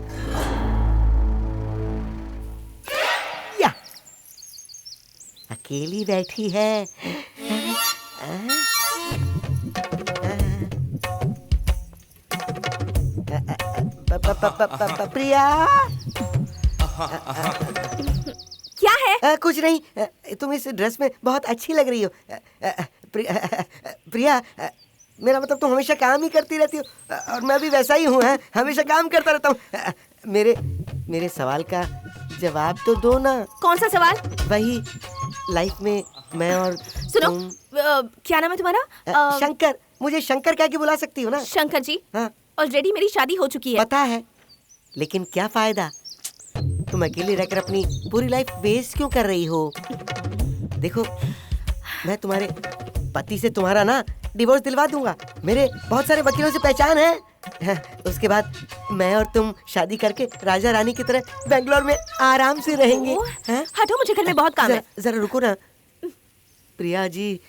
या अकेली बैठी है। प्रिया, क्या है? कुछ नहीं, तुम इस ड्रेस में बहुत अच्छी लग रही हो। प्रिया, मेरा मतलब तुम हमेशा काम ही करती रहती हो, और मैं भी वैसा ही हूँ, हमेशा काम करता रहता हूँ। मेरे सवाल का जवाब तो दो ना। कौन सा सवाल? वही, लाइफ में मैं और सुनो, क्या नाम है तुम्हारा? शंकर। मुझे शंकर कह के बुला सकती हो ना? शंकर जी, हाँ। ऑलरेडी मेरी शादी हो चुकी है। पता है, लेकिन क्या फायदा? तुम अकेले रहकर अपनी पूरी लाइफ वेस्ट क्यों कर रही हो? देखो, मैं तुम्हारे पति से तुम्हारा ना डिवोर्स दिलवा दूंगा। मेरे बहुत सारे वकीलों से पहचान है। उसके बाद मैं और तुम शादी करके राजा रानी की तरह बेंगलोर में आराम से रहेंगे। हटो, मुझे घर में बहुत काम है। जरा रुको ना। प्रिया जी,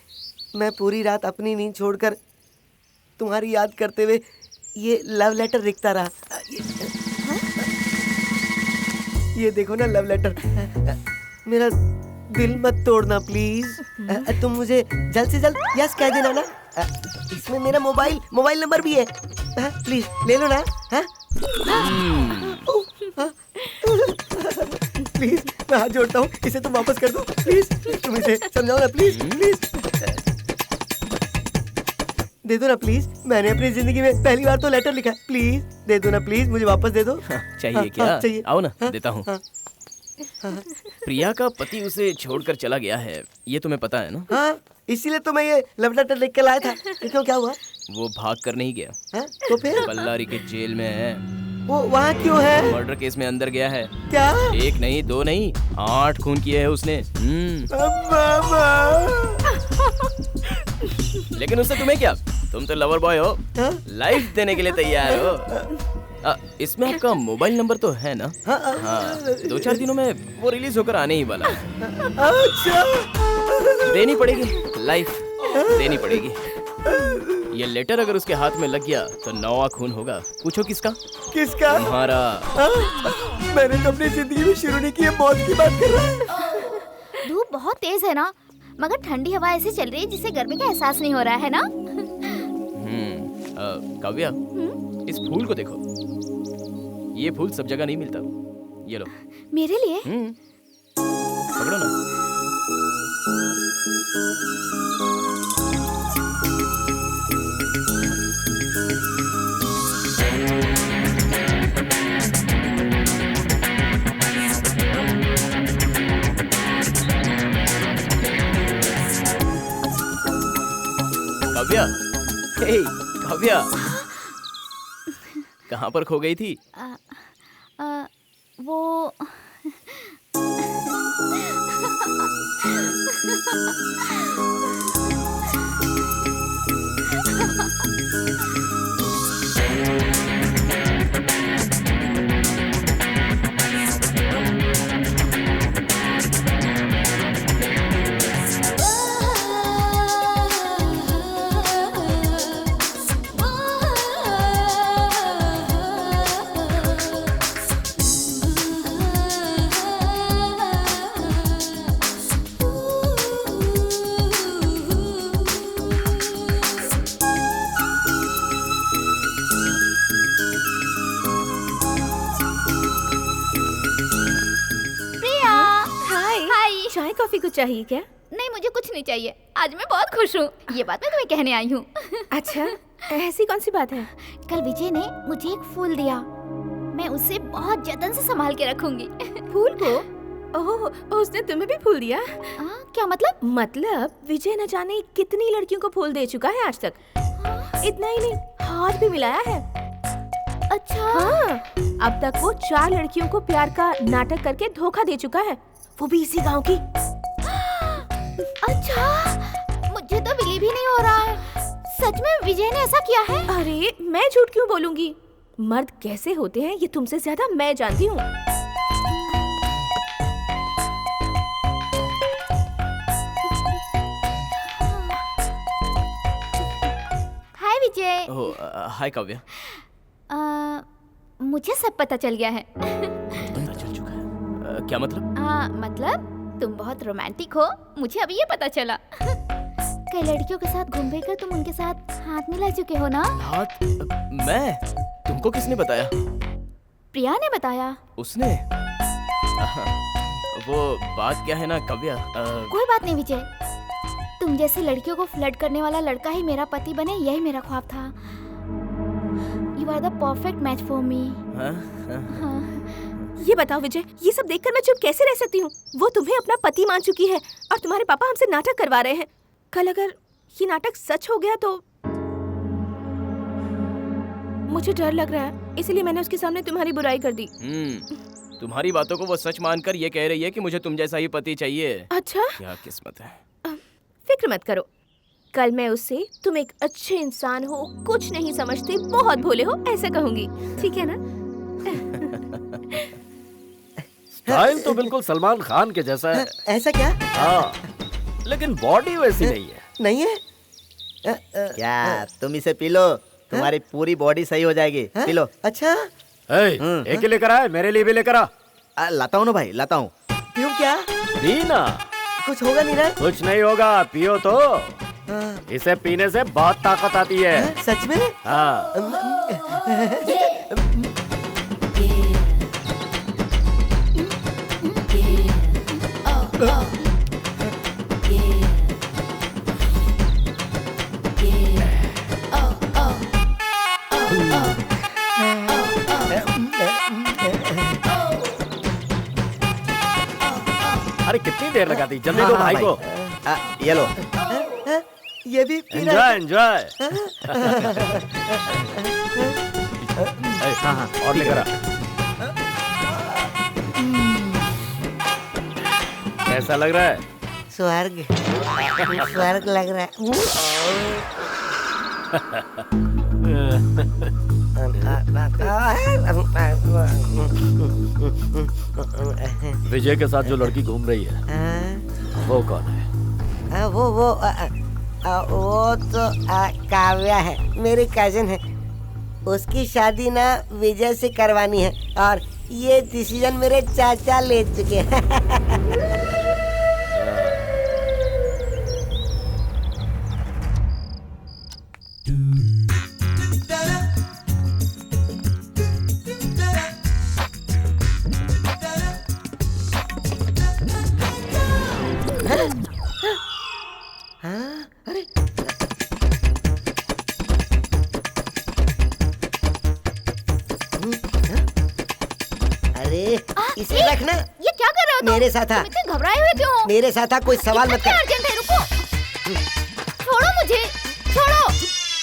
मैं पूरी रात अपनी नींद छोड़कर तुम्हारी याद करते हुए ये लव लेटर लिखता रहा। ये देखो ना लव लेटर। मेरा दिल मत तोड़ना प्लीज। तुम मुझे जल्द से जल्द यस कह देना ना। इसमें मेरा मोबाइल नंबर भी है। प्लीज ले लो ना। प्लीज, मैं हाथ जोड़ता हूँ, इसे तुम वापस कर दो प्लीज। तुम इसे समझाओ ना प्लीज। दे दो ना प्लीज। मैंने अपनी जिंदगी में पहली बार तो लेटर लिखा है। प्लीज दे दो ना प्लीज, मुझे वापस दे दो। चाहिए क्या? चाहिए। आओ ना, देता हूँ। प्रिया का पति उसे छोड़कर चला गया है, ये तुम्हें पता है ना? हाँ, इसीलिए तो मैं ये लव लेटर लिख के लाया था। क्यों, क्या हुआ? वो भाग कर नहीं गया। तो फिर? बल्लारी के जेल में है। वो वहाँ क्यों है? मर्डर केस में अंदर गया है। क्या? 1 नहीं 2 नहीं 8 खून किए है उसने। लेकिन उससे तुम्हें क्या? तुम तो लवर बॉय हो, लाइफ देने के लिए तैयार हो। इसमें आपका मोबाइल नंबर तो है ना? हाँ, 2-4 दिनों में वो रिलीज होकर आने ही वाला है। अच्छा। देनी पड़ेगी, लाइफ देनी पड़ेगी। ये लेटर अगर उसके हाथ में लग गया तो 9वां खून होगा। पूछो किसका? किसका? तुम्हारा। मैंने तो अपनी जिंदगी में शुरू नहीं की है, मौत की बात कर रहा है। धूप बहुत तेज है ना, मगर ठंडी हवा ऐसी चल रही है जिससे गर्मी का एहसास नहीं हो रहा है ना। काव्या, इस फूल को देखो। ये फूल सब जगह नहीं मिलता। ये लो। मेरे लिए? पकड़ो ना। काव्या, हे काव्या, कहाँ पर खो गई थी? वो चाय कॉफी कुछ चाहिए क्या? नहीं, मुझे कुछ नहीं चाहिए। आज मैं बहुत खुश हूँ। ये बात मैं तुम्हें कहने आई हूँ। अच्छा, ऐसी कौन सी बात है? कल विजय ने मुझे एक फूल दिया। मैं उसे बहुत जतन से संभाल के रखूंगी। फूल को? ओह, उसने तुम्हें भी फूल दिया? क्या मतलब? मतलब विजय न जाने कितनी लड़कियों को फूल दे चुका है आज तक। इतना ही नहीं, हाथ भी मिलाया है। अच्छा। हाँ, अब तक वो 4 लड़कियों को प्यार का नाटक करके धोखा दे चुका है, वो भी इसी गांव की। अच्छा, मुझे तो बिलीव ही नहीं हो रहा है। सच में विजय ने ऐसा किया है? अरे मैं झूठ क्यों बोलूंगी? मर्द कैसे होते हैं ये तुमसे ज्यादा मैं जानती हूँ। हाय विजय। हाय काव्या। मुझे सब पता चल गया है। पता चल चुका है? क्या मतलब? मतलब तुम बहुत रोमांटिक हो, मुझे अभी ये पता चला। कई लड़कियों के साथ घूम फिर कर तुम उनके साथ हाथ मिला चुके हो ना? हाथ? मैं? तुमको किसने बताया? प्रिया ने बताया। उसने? वो बात क्या है ना काव्या, कोई बात नहीं विजय, तुम जैसी लड़कियों को फ्लर्ट करने वाला लड़का ही मेरा पति बने, यही मेरा ख्वाब था। You are the perfect match for me. ये बताओ विजय, ये सब देखकर मैं चुप कैसे रह सकती हूँ? वो तुम्हें अपना पति मान चुकी है और तुम्हारे पापा हमसे नाटक करवा रहे हैं। कल अगर ये नाटक सच हो गया तो मुझे डर लग रहा है, इसलिए मैंने उसके सामने तुम्हारी बुराई कर दी। तुम्हारी बातों को वो सच मानकर ये कह रही है कि मुझे तुम जैसा ही पति चाहिए। अच्छा, क्या किस्मत है। फिक्र मत करो, कल मैं उससे तुम एक अच्छे इंसान हो, कुछ नहीं समझते, बहुत भोले हो, ऐसा कहूंगी। ठीक है ना? स्टाइल तो बिल्कुल सलमान खान के जैसा है। ऐसा क्या? हाँ, लेकिन बॉडी वैसी नहीं है। नहीं है? क्या तुम इसे पी लो, तुम्हारी पूरी बॉडी सही हो जाएगी। P low. अच्छा, एक ही लेकर आए, मेरे लिए भी लेकर आ। लाता हूँ ना भाई, लाता हूँ। पीऊं क्या? पीना। कुछ होगा नहीं ना? कुछ नहीं होगा, पियो तो। इसे पीने से बहुत ताकत आती है। सच में? हाँ। अरे कितनी देर लगा दी, जल्दी दो भाई को। ये लो। ये भी एंजॉय एंजॉय। और लेकर आ। कैसा लग रहा है? स्वर्ग, स्वर्ग लग रहा है। विजय के साथ जो लड़की घूम रही है वो कौन है? वो तो काव्या है, मेरी कजिन है। उसकी शादी ना विजय से करवानी है और ये डिसीजन मेरे चाचा ले चुके हैं। इसे रखना। ये क्या कर रहे हो तुम? मेरे साथ आ। तुम इतने घबराए हुए क्यों हो? मेरे साथ आ, कोई सवाल मत कर। अर्जेंट है, रुको। छोड़ो मुझे, छोड़ो।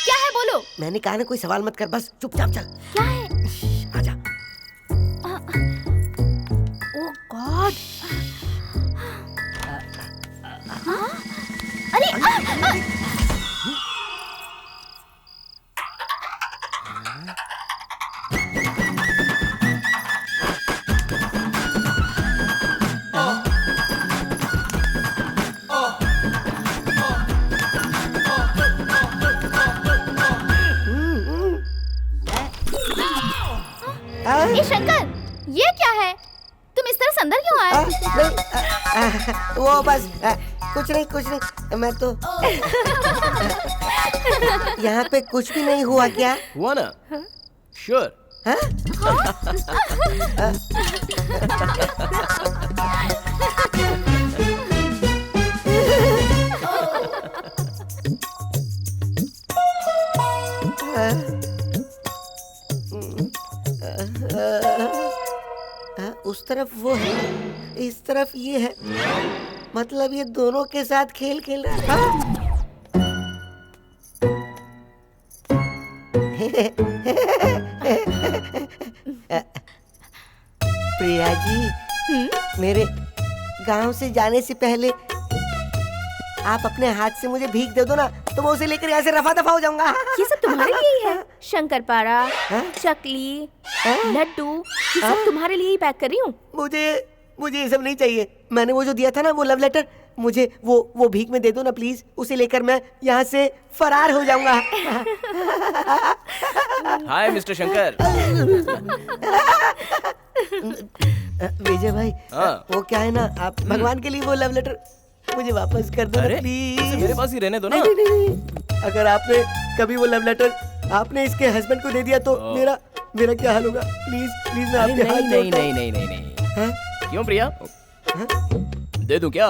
क्या है बोलो? मैंने कहा ना कोई सवाल मत कर, बस चुपचाप चल। क्या है? आजा। ओह गॉड। अरे ये शंकर, ये क्या है? तुम इस तरह से अंदर क्यों आए? वो बस कुछ नहीं, मैं तो यहाँ पे कुछ भी नहीं हुआ। क्या हुआ ना? श्योर। तरफ वो है, इस तरफ ये है, मतलब ये दोनों के साथ खेल खेल रहा है। प्रिया जी, मेरे गांव से जाने से पहले आप अपने हाथ से मुझे भीख दे दो ना, तो मैं उसे लेकर यहाँ से रफा दफा हो जाऊंगा। ये सब तुम्हारे लिए ही है। शंकरपारा, चकली, लड्डू, ये सब तुम्हारे लिए ही पैक कर रही हूँ। मुझे ये सब नहीं चाहिए। मैंने वो जो दिया था ना, वो लव लेटर, मुझे वो भीख में दे दो ना प्लीज। उसे लेकर मैं यहाँ से फरार हो जाऊंगा। हाय मिस्टर शंकर। विजय भाई, वो क्या है ना, आप भगवान के लिए वो लव लेटर मुझे वापस कर दो ना प्लीज। मेरे पास ही रहने दो ना। नहीं। अगर आपने कभी वो लव लेटर आपने इसके हस्बैंड को दे दिया तो मेरा क्या हाल होगा? प्लीज प्लीज मैं आपके हाथ जोड़ता हूं। नहीं। क्यों प्रिया? दे दूं क्या?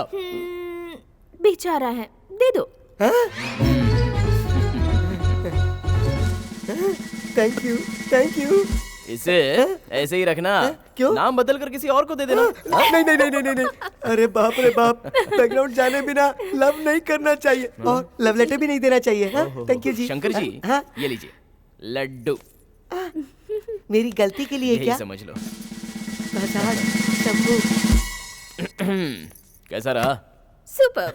बेचारा है, दे दो। Thank you. इसे ऐसे ही रखना। क्यों? नाम बदल कर किसी और को दे देना। नहीं। अरे बाप रे बाप, बैकग्राउंड जाने बिना लव नहीं करना चाहिए और लव लेटर भी नहीं देना चाहिए। थैंक यू जी। शंकर जी, ये लीजिए लड्डू। मेरी गलती के लिए क्या? समझ लो। शंभू। कैसा रहा? सुपर।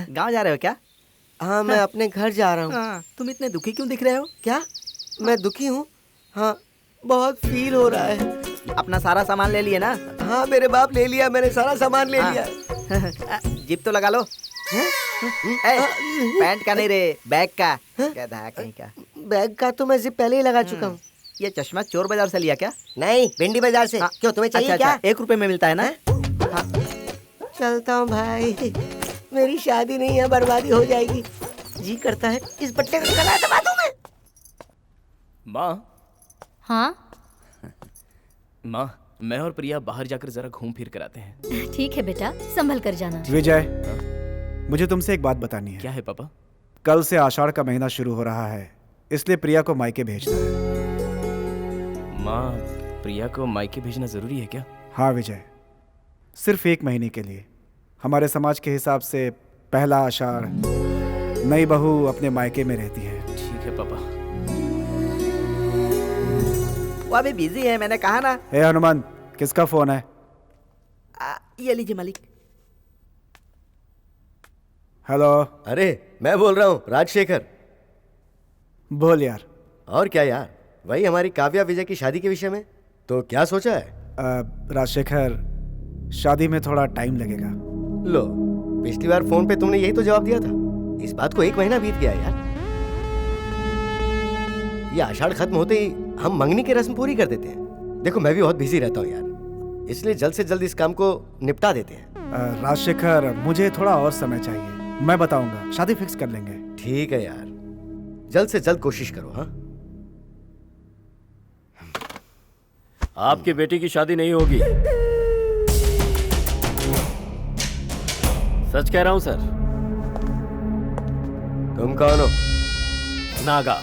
गांव जा रहे हो क्या? हाँ, मैं अपने घर जा रहा हूँ। तुम इतने दुखी क्यों दिख रहे हो? क्या मैं दुखी हूँ? हाँ, बहुत फील हो रहा है। अपना सारा सामान ले लिए ना? हाँ, मेरे बाप ले लिया, मैंने सारा सामान ले लिया। जिप तो लगा लो। पैंट का नहीं रे, बैग का। गधा कहीं का। बैग का तो मैं जिप पहले ही लगा चुका हूँ। ये चश्मा चोर बाजार से लिया क्या? नहीं, भिंडी बाजार से। क्यों, तुम्हें चाहिए क्या? 1 रुपए में मिलता है ना? चलता हूँ भाई, मेरी शादी नहीं है, बर्बादी हो जाएगी। जी करता है इस बट्टे को गला दबा दूं मैं। माँ। हाँ माँ, मैं और प्रिया बाहर जाकर जरा घूम फिर कर आते हैं। ठीक है बेटा, संभल कर जाना। विजय, मुझे तुमसे एक बात बतानी है। क्या है पापा? कल से आषाढ़ का महीना शुरू हो रहा है, इसलिए प्रिया को मायके भेजना है। माँ, प्रिया को मायके भेजना जरूरी है क्या? हाँ विजय, सिर्फ 1 महीने के लिए। हमारे समाज के हिसाब से पहला आषाढ़ नई बहू अपने मायके में रहती है। ठीक है पापा। वो अभी बिजी है, मैंने कहा ना। हे हनुमान, किसका फोन है? ये लीजिए मालिक। हेलो। अरे मैं बोल रहा हूँ, राजशेखर। बोल यार। और क्या यार, वही हमारी काव्या विजय की शादी के विषय में। तो क्या सोचा है? राजशेखर, शादी में थोड़ा टाइम लगेगा। लो, पिछली बार फोन पे तुमने यही तो जवाब दिया था। इस बात को 1 महीना बीत गया यार। ये आषाढ़ खत्म होते ही हम मंगनी की रस्म पूरी कर देते हैं। देखो, मैं भी बहुत बिजी रहता हूँ यार, इसलिए जल्द से जल्द इस काम को निपटा देते हैं। राजशेखर, मुझे थोड़ा और समय चाहिए, मैं बताऊंगा, शादी फिक्स कर लेंगे। ठीक है यार, जल्द से जल्द कोशिश करो। हाँ, आपकी बेटी की शादी नहीं होगी। सच कह रहा हूं सर। तुम कौन हो? नागा।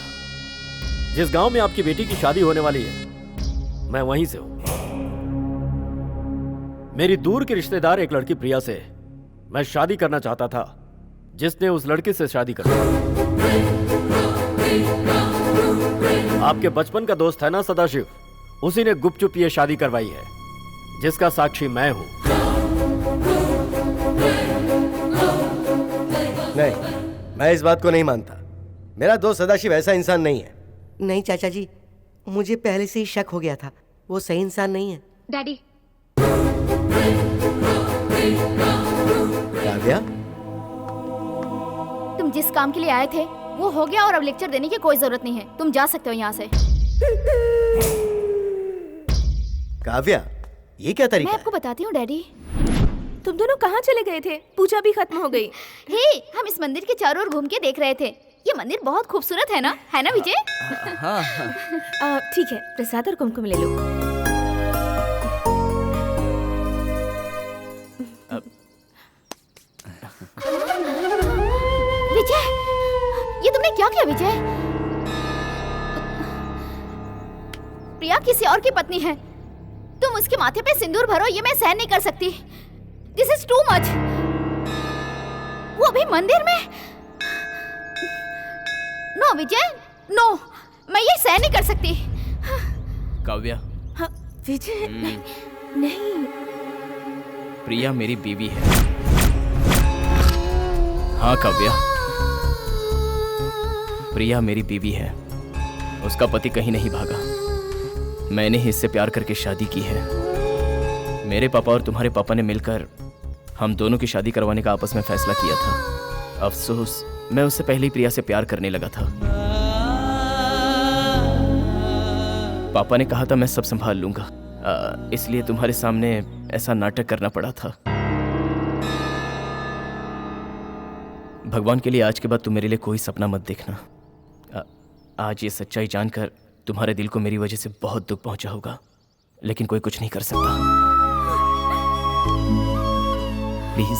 जिस गांव में आपकी बेटी की शादी होने वाली है, मैं वहीं से हूं। मेरी दूर की रिश्तेदार एक लड़की प्रिया से मैं शादी करना चाहता था, जिसने उस लड़की से शादी कर ली। आपके बचपन का दोस्त है ना सदाशिव, उसी ने गुपचुप ये शादी करवाई है, जिसका साक्षी मैं हूं। नहीं, मैं इस बात को नहीं मानता। मेरा दोस्त सदाशिव ऐसा इंसान नहीं है। नहीं चाचा जी, मुझे पहले से ही शक हो गया था, वो सही इंसान नहीं है। डैडी। काव्या, तुम जिस काम के लिए आए थे वो हो गया और अब लेक्चर देने की कोई जरूरत नहीं है। तुम जा सकते हो यहाँ से। काव्या, ये क्या तरीका मैं आपको बताती हूँ डैडी, तुम दोनों कहाँ चले गए थे? पूजा भी खत्म हो गई। हे, हम इस मंदिर के चारों ओर घूम के देख रहे थे। ये मंदिर बहुत खूबसूरत है ना विजय? हाँ। ठीक है, प्रसाद और कुमकुम ले लो। तुमने क्या किया विजय? प्रिया किसी और की पत्नी है, तुम उसके माथे पे सिंदूर भरो, ये मैं सहन नहीं कर सकती। This is too much. वो भी मंदिर में? नो विजय, नो, मैं ये सहन नहीं कर सकती। काव्या, हाँ, विजय नहीं। प्रिया मेरी बीवी है। हाँ काव्या, प्रिया मेरी बीवी है। उसका पति कहीं नहीं भागा। मैंने ही इससे प्यार करके शादी की है। मेरे पापा और तुम्हारे पापा ने मिलकर हम दोनों की शादी करवाने का आपस में फैसला किया था। अफसोस, मैं उससे पहले ही प्रिया से प्यार करने लगा था। पापा ने कहा था मैं सब संभाल लूंगा, इसलिए तुम्हारे सामने ऐसा नाटक करना पड़ा था। भगवान के लिए आज के बाद तुम मेरे लिए कोई सपना मत देखना। आज ये सच्चाई जानकर तुम्हारे दिल को मेरी वजह से बहुत दुख पहुंचा होगा, लेकिन कोई कुछ नहीं कर सकता। प्लीज।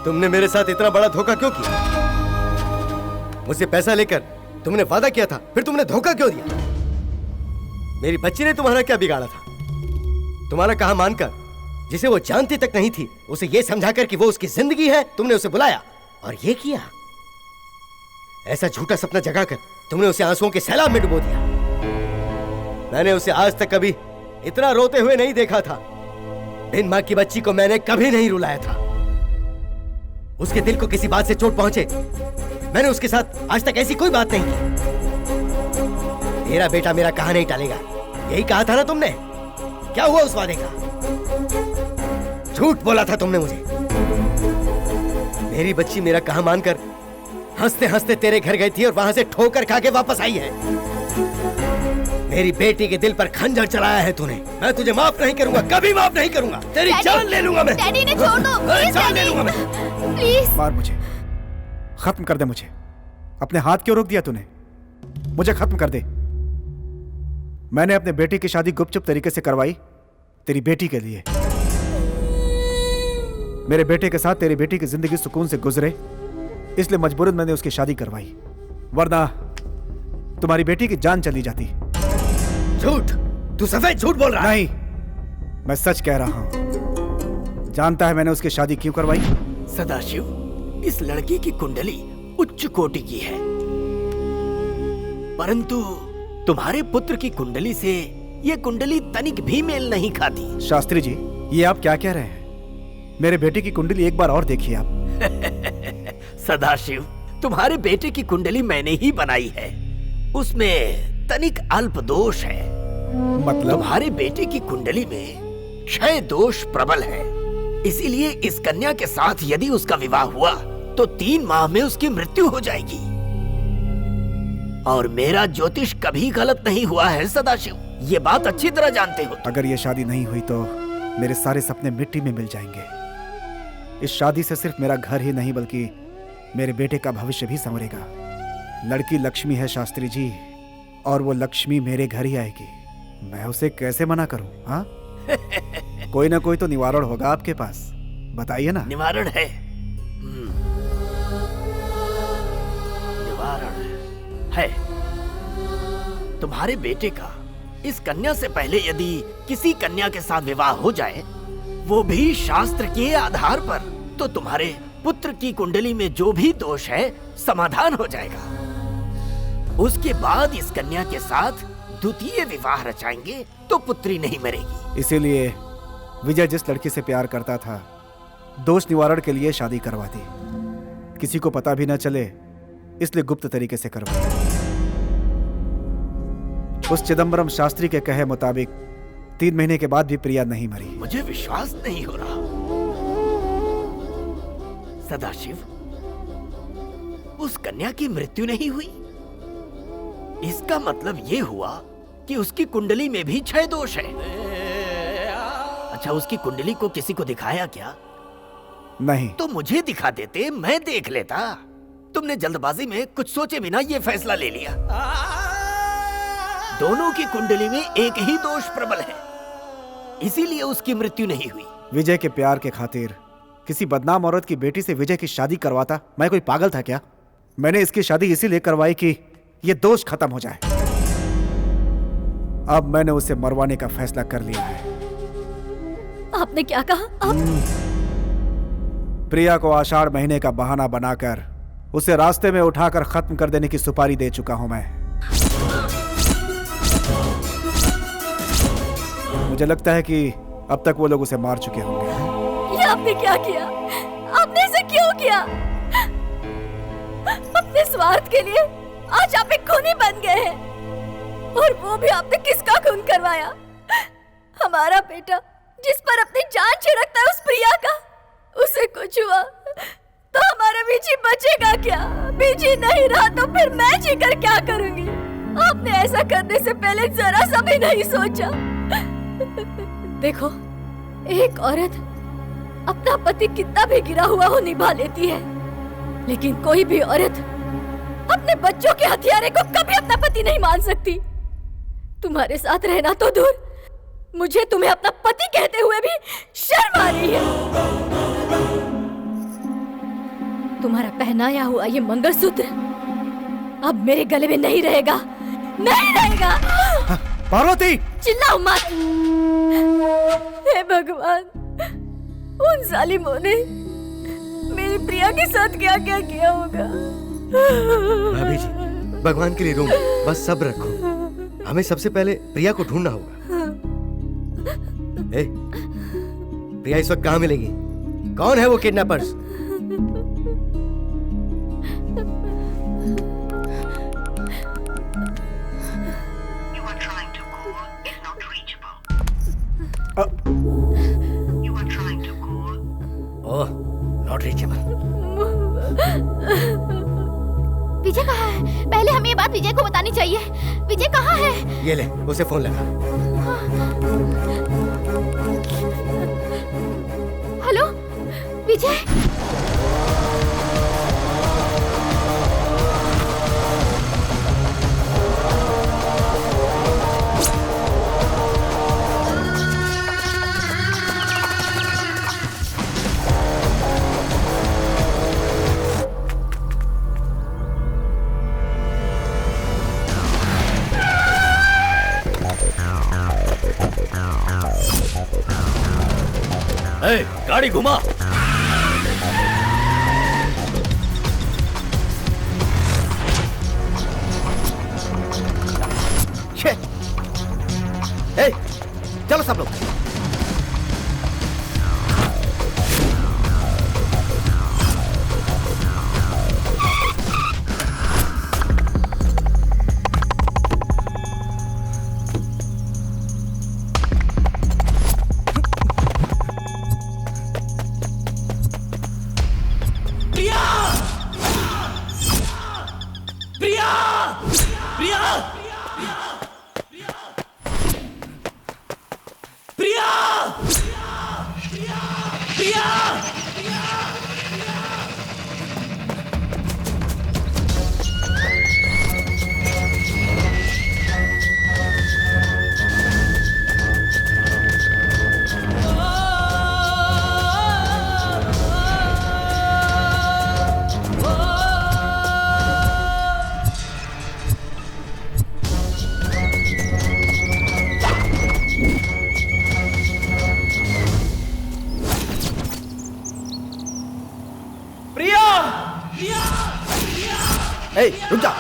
तुमने मेरे साथ इतना बड़ा धोखा क्यों किया? मुझसे पैसा लेकर तुमने वादा किया था, फिर तुमने धोखा क्यों दिया? मेरी बच्ची ने तुम्हारा क्या बिगाड़ा था? तुम्हारा कहा मानकर, जिसे वो जानती तक नहीं थी, उसे ये समझाकर कि वो उसकी जिंदगी है, तुमने उसे बुलाया और ये किया। ऐसा झूठा सपना जगाकर तुमने उसे आंसुओं के सैलाब में डुबो दिया। मैंने उसे आज तक कभी इतना रोते हुए नहीं देखा था। बिन मां की बच्ची को मैंने कभी नहीं रुलाया था। उसके दिल को किसी बात से चोट पहुंचे, मैंने उसके साथ आज तक ऐसी कोई बात नहीं की। मेरा बेटा मेरा कहा नहीं टालेगा, यही कहा था ना तुमने? क्या हुआ उस वादे का? झूठ बोला था तुमने मुझे। मेरी बच्ची मेरा कहा मानकर हंसते हंसते तेरे घर गई थी और वहां से ठोकर खा के वापस आई है। मेरी बेटी के दिल पर खंजर चलाया है तूने। मैं तुझे माफ नहीं करूंगा, कभी माफ नहीं करूंगा। तेरी जान ले लूंगा मैं। डैडी ने छोड़ दो, प्लीज जान ले लूंगा मैं। प्लीज। मार मुझे, खत्म कर दे मुझे। अपने हाथ क्यों रोक दिया तूने? मुझे खत्म कर दे। मैंने अपने बेटे की शादी गुपचुप तरीके से करवाई तेरी बेटी के लिए। मेरे बेटे के साथ तेरी बेटी की जिंदगी सुकून से गुजरे, इसलिए मजबूरन मैंने उसकी शादी करवाई, वरना तुम्हारी बेटी की जान चली जाती। झूठ, तू सफेद झूठ बोल रहा है। नहीं, मैं सच कह रहा हूं। जानता है मैंने उसकी शादी क्यों करवाई? सदाशिव, इस लड़की की कुंडली उच्च कोटि की है, परंतु तुम्हारे पुत्र की कुंडली से ये कुंडली तनिक भी मेल नहीं खाती। शास्त्री जी, ये आप क्या कह रहे हैं? मेरे बेटे की कुंडली एक बार और देखिए आप। सदाशिव, तुम्हारे बेटे की कुंडली मैंने ही बनाई है। उसमें तनिक अल्प दोष है। मतलब? तुम्हारे बेटे की कुंडली में क्षय दोष प्रबल है। इसीलिए इस कन्या के साथ यदि उसका विवाह हुआ तो 3 माह में उसकी मृत्यु हो जाएगी। और मेरा ज्योतिष कभी गलत नहीं हुआ है सदाशिव, ये बात अच्छी तरह जानते हो। अगर ये शादी नहीं हुई तो मेरे सारे सपने मिट्टी में मिल जाएंगे। इस शादी से सिर्फ मेरा घर ही नहीं बल्कि मेरे बेटे का भविष्य भी संवरेगा। लड़की लक्ष्मी है शास्त्री जी, और वो लक्ष्मी मेरे घर ही आएगी। मैं उसे कैसे मना करूं? हाँ? कोई ना कोई तो निवारण होगा आपके पास, बताइए ना। निवारण है, निवारण है। तुम्हारे बेटे का इस कन्या से पहले यदि किसी कन्या के साथ विवाह हो जाए, वो भी शास्त्र के आधार पर, तो तुम्हारे पुत्र की कुंडली में जो भी दोष है समाधान हो जाएगा। उसके बाद इस कन्या के साथ द्वितीय विवाह रचाएंगे तो पुत्री नहीं मरेगी। इसीलिए विजय जिस लड़की से प्यार करता था, दोष निवारण के लिए शादी करवा दी। किसी को पता भी न चले, इसलिए गुप्त तरीके से करवाई। उस चिदंबरम शास्त्री के कहे मुताबिक 3 महीने के बाद भी प्रिया नहीं मरी। मुझे विश्वास नहीं हो रहा सदाशिव, उस कन्या की मृत्यु नहीं हुई। इसका मतलब ये हुआ कि उसकी कुंडली में भी क्षय दोष है। अच्छा, उसकी कुंडली को किसी को दिखाया क्या? नहीं। तो मुझे दिखा देते, मैं देख लेता। तुमने जल्दबाजी में कुछ सोचे बिना ये फैसला ले लिया। दोनों की कुंडली में एक ही दोष प्रबल है, इसीलिए उसकी मृत्यु नहीं हुई। विजय के प्यार के खातिर किसी बदनाम औरत की बेटी से विजय की शादी करवाता मैं कोई पागल था क्या? मैंने इसकी शादी इसीलिए करवाई कि ये दोष खत्म हो जाए। अब मैंने उसे मरवाने का फैसला कर लिया है। आपने क्या कहा? प्रिया को आषाढ़ महीने का बहाना बनाकर उसे रास्ते में उठाकर खत्म कर देने की सुपारी दे चुका हूं मैं। मुझे लगता है कि अब तक वो लोग उसे मार चुके होंगे। ये आपने क्या किया? आपने इसे क्यों किया? अपने स्वार्थ के लिए आज आप एक खूनी बन गए हैं, और वो भी आपने किसका खून करवाया? हमारा बेटा जिस पर अपनी जान छिड़कता है उस प्रिया का, उसे कुछ हुआ तो हमारा बीजी बचेगा क्या? बीजी नहीं रहा तो फिर मैं जीकर क्या करूंगी? आपने ऐसा करने से पहले जरा सा भी नहीं सोचा। देखो, एक औरत अपना पति कितना भी गिरा हुआ हो निभा लेती है, लेकिन कोई भी औरत अपने बच्चों के हथियारे को कभी अपना पति नहीं मान सकती। तुम्हारे साथ रहना तो दूर, मुझे तुम्हें अपना पति कहते हुए भी शर्म आ रही है। तुम्हारा पहनाया हुआ ये मंगलसूत्र अब मेरे गले में नहीं रहेगा, नहीं रहेगा। पार्वती! चिल्लाओ मत। हे भगवान, उन जालिमों ने मेरी प्रिया के साथ क्या क्या किया होगा। भाभी जी, भगवान के लिए रो मत, बस सब्र रखो। हमें सबसे पहले प्रिया को ढूंढना होगा। ए, प्रिया इस वक्त कहाँ मिलेगी? कौन है वो kidnappers? Oh, not reachable. Vijay कहाँ है? पहले हमें ये बात विजय को बतानी चाहिए। विजय कहाँ है? ये ले, उसे फोन लगा। हेलो विजय। ए, गाड़ी घुमा। ए, चलो सब लोग। ए, रुक जा।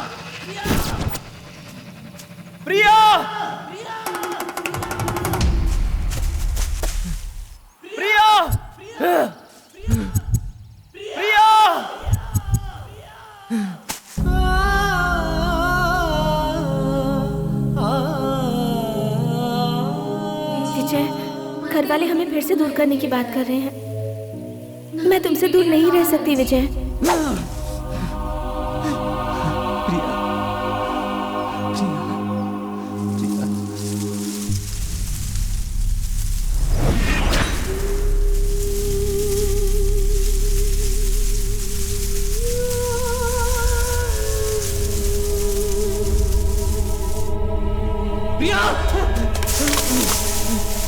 प्रिया! प्रिया! प्रिया! विजय, घर वाले हमें फिर से दूर करने की बात कर रहे हैं। मैं तुमसे दूर नहीं रह सकती विजय। प्रिया!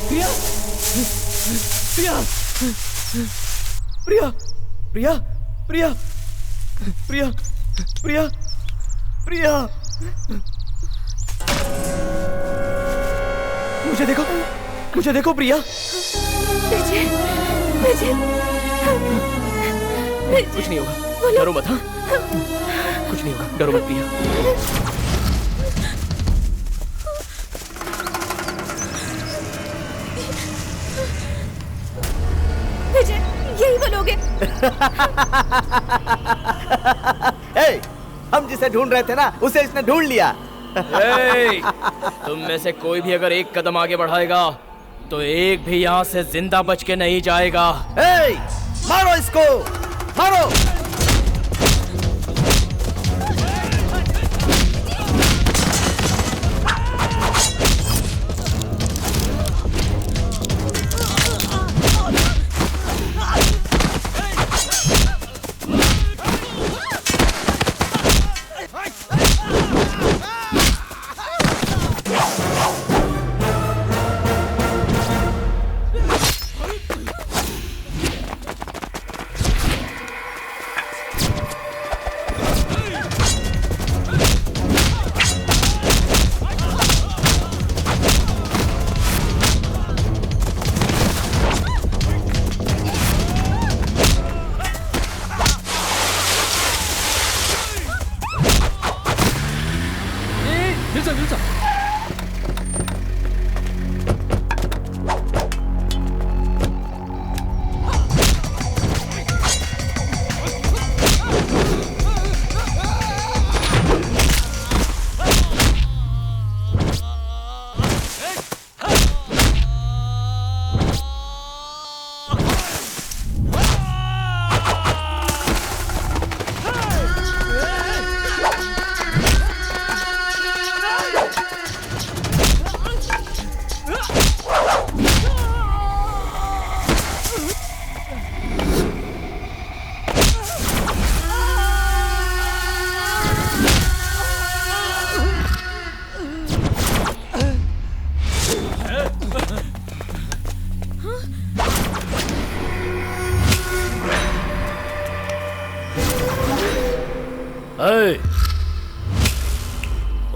प्रिया! प्रिया प्रिया प्रिया प्रिया प्रिया प्रिया मुझे देखो प्रिया। विजय विजय कुछ नहीं होगा, डरो मत। हाँ कुछ नहीं होगा, डरो मत प्रिया। विजय यही बोलोगे? हम जिसे ढूंढ रहे थे ना, उसे इसने ढूंढ लिया। तुम में से कोई भी अगर एक कदम आगे बढ़ाएगा तो एक भी यहाँ से जिंदा बच के नहीं जाएगा। मारो इसको, मारो।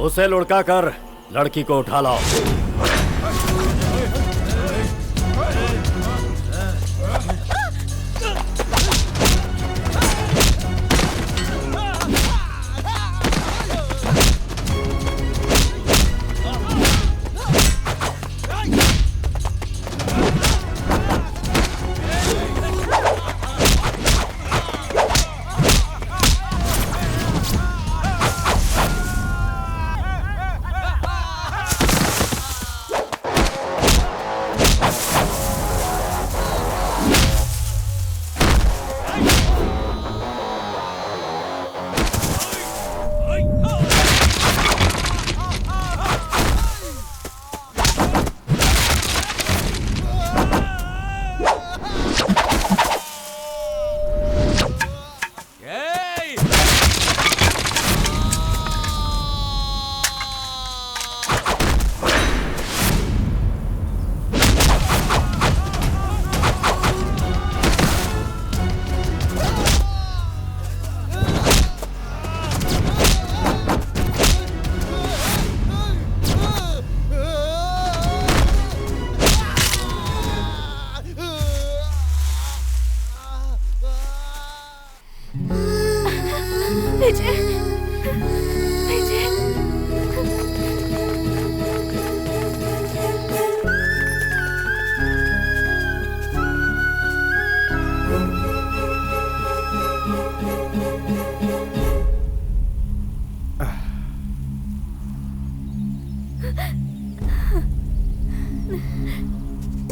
उसे लुढ़का कर लड़की को उठा लाओ।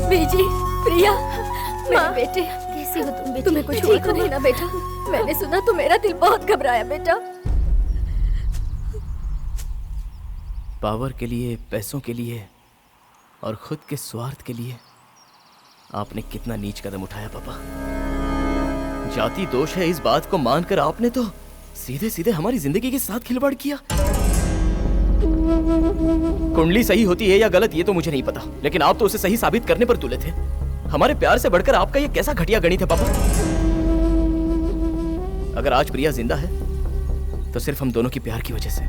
बीजी, प्रिया, मेरे बेटे, कैसी हो तुम बेटी? तुम्हें कुछ ठीक नहीं ना बेटा? मैंने सुना तो मेरा दिल बहुत घबराया बेटा। पावर के लिए, पैसों के लिए और खुद के स्वार्थ के लिए आपने कितना नीच कदम उठाया पापा। जाति दोष है इस बात को मानकर आपने तो सीधे सीधे हमारी जिंदगी के साथ खिलवाड़ किया। कुंडली सही होती है या गलत ये तो मुझे नहीं पता, लेकिन आप तो उसे सही साबित करने पर तुले थे। हमारे प्यार से बढ़कर आपका ये कैसा घटिया गणित है पापा? अगर आज प्रिया जिंदा है तो सिर्फ हम दोनों की प्यार की वजह से।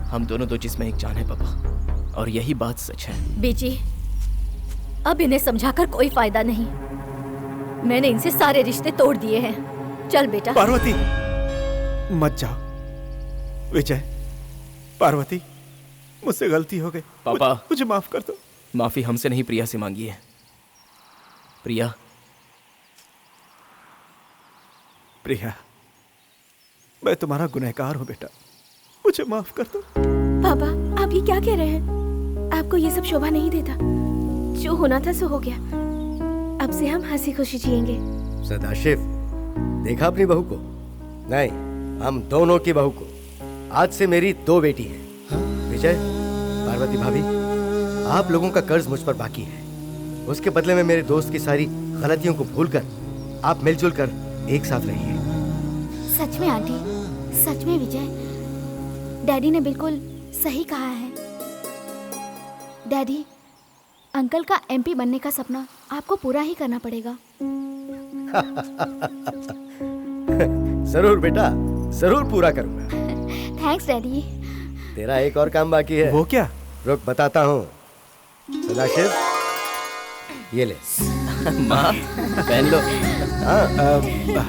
हम दोनों दो जिसमें एक जान है पापा, और यही बात सच है। बेटी, अब इन्हें समझाकर कोई फायदा नहीं। मैंने इनसे सारे रिश्ते तोड़ दिए हैं। चल बेटा। पार्वती, मत जाओ। विजय, पार्वती, मुझसे गलती हो गई पापा। मुझे माफ कर दो। माफी हमसे नहीं, प्रिया से मांगी है। प्रिया, प्रिया, मैं तुम्हारा गुनहगार हूं बेटा, मुझे माफ कर दो। पापा, आप ये क्या कह रहे हैं? आपको ये सब शोभा नहीं देता। जो होना था सो हो गया। अब से हम हंसी खुशी जिएंगे। सदाशिव, देखा अपनी बहू को? नहीं, हम दोनों की बहू को। आज से मेरी 2 बेटी हैं। विजय, पार्वती भाभी, आप लोगों का कर्ज मुझ पर बाकी है। उसके बदले में मेरे दोस्त की सारी गलतियों को भूलकर आप मिलजुल कर एक साथ रहिए। सच में आंटी, सच में विजय, डैडी ने बिल्कुल सही कहा है। डैडी, अंकल का एमपी बनने का सपना आपको पूरा ही करना पड़ेगा। जरूर बेटा, जरूर पूरा करूंगा। Thanks daddy. तेरा एक और काम बाकी है। वो क्या? रुक, बताता हूँ। सदाशिव, ये ले। माँ, पहन लो। हाँ।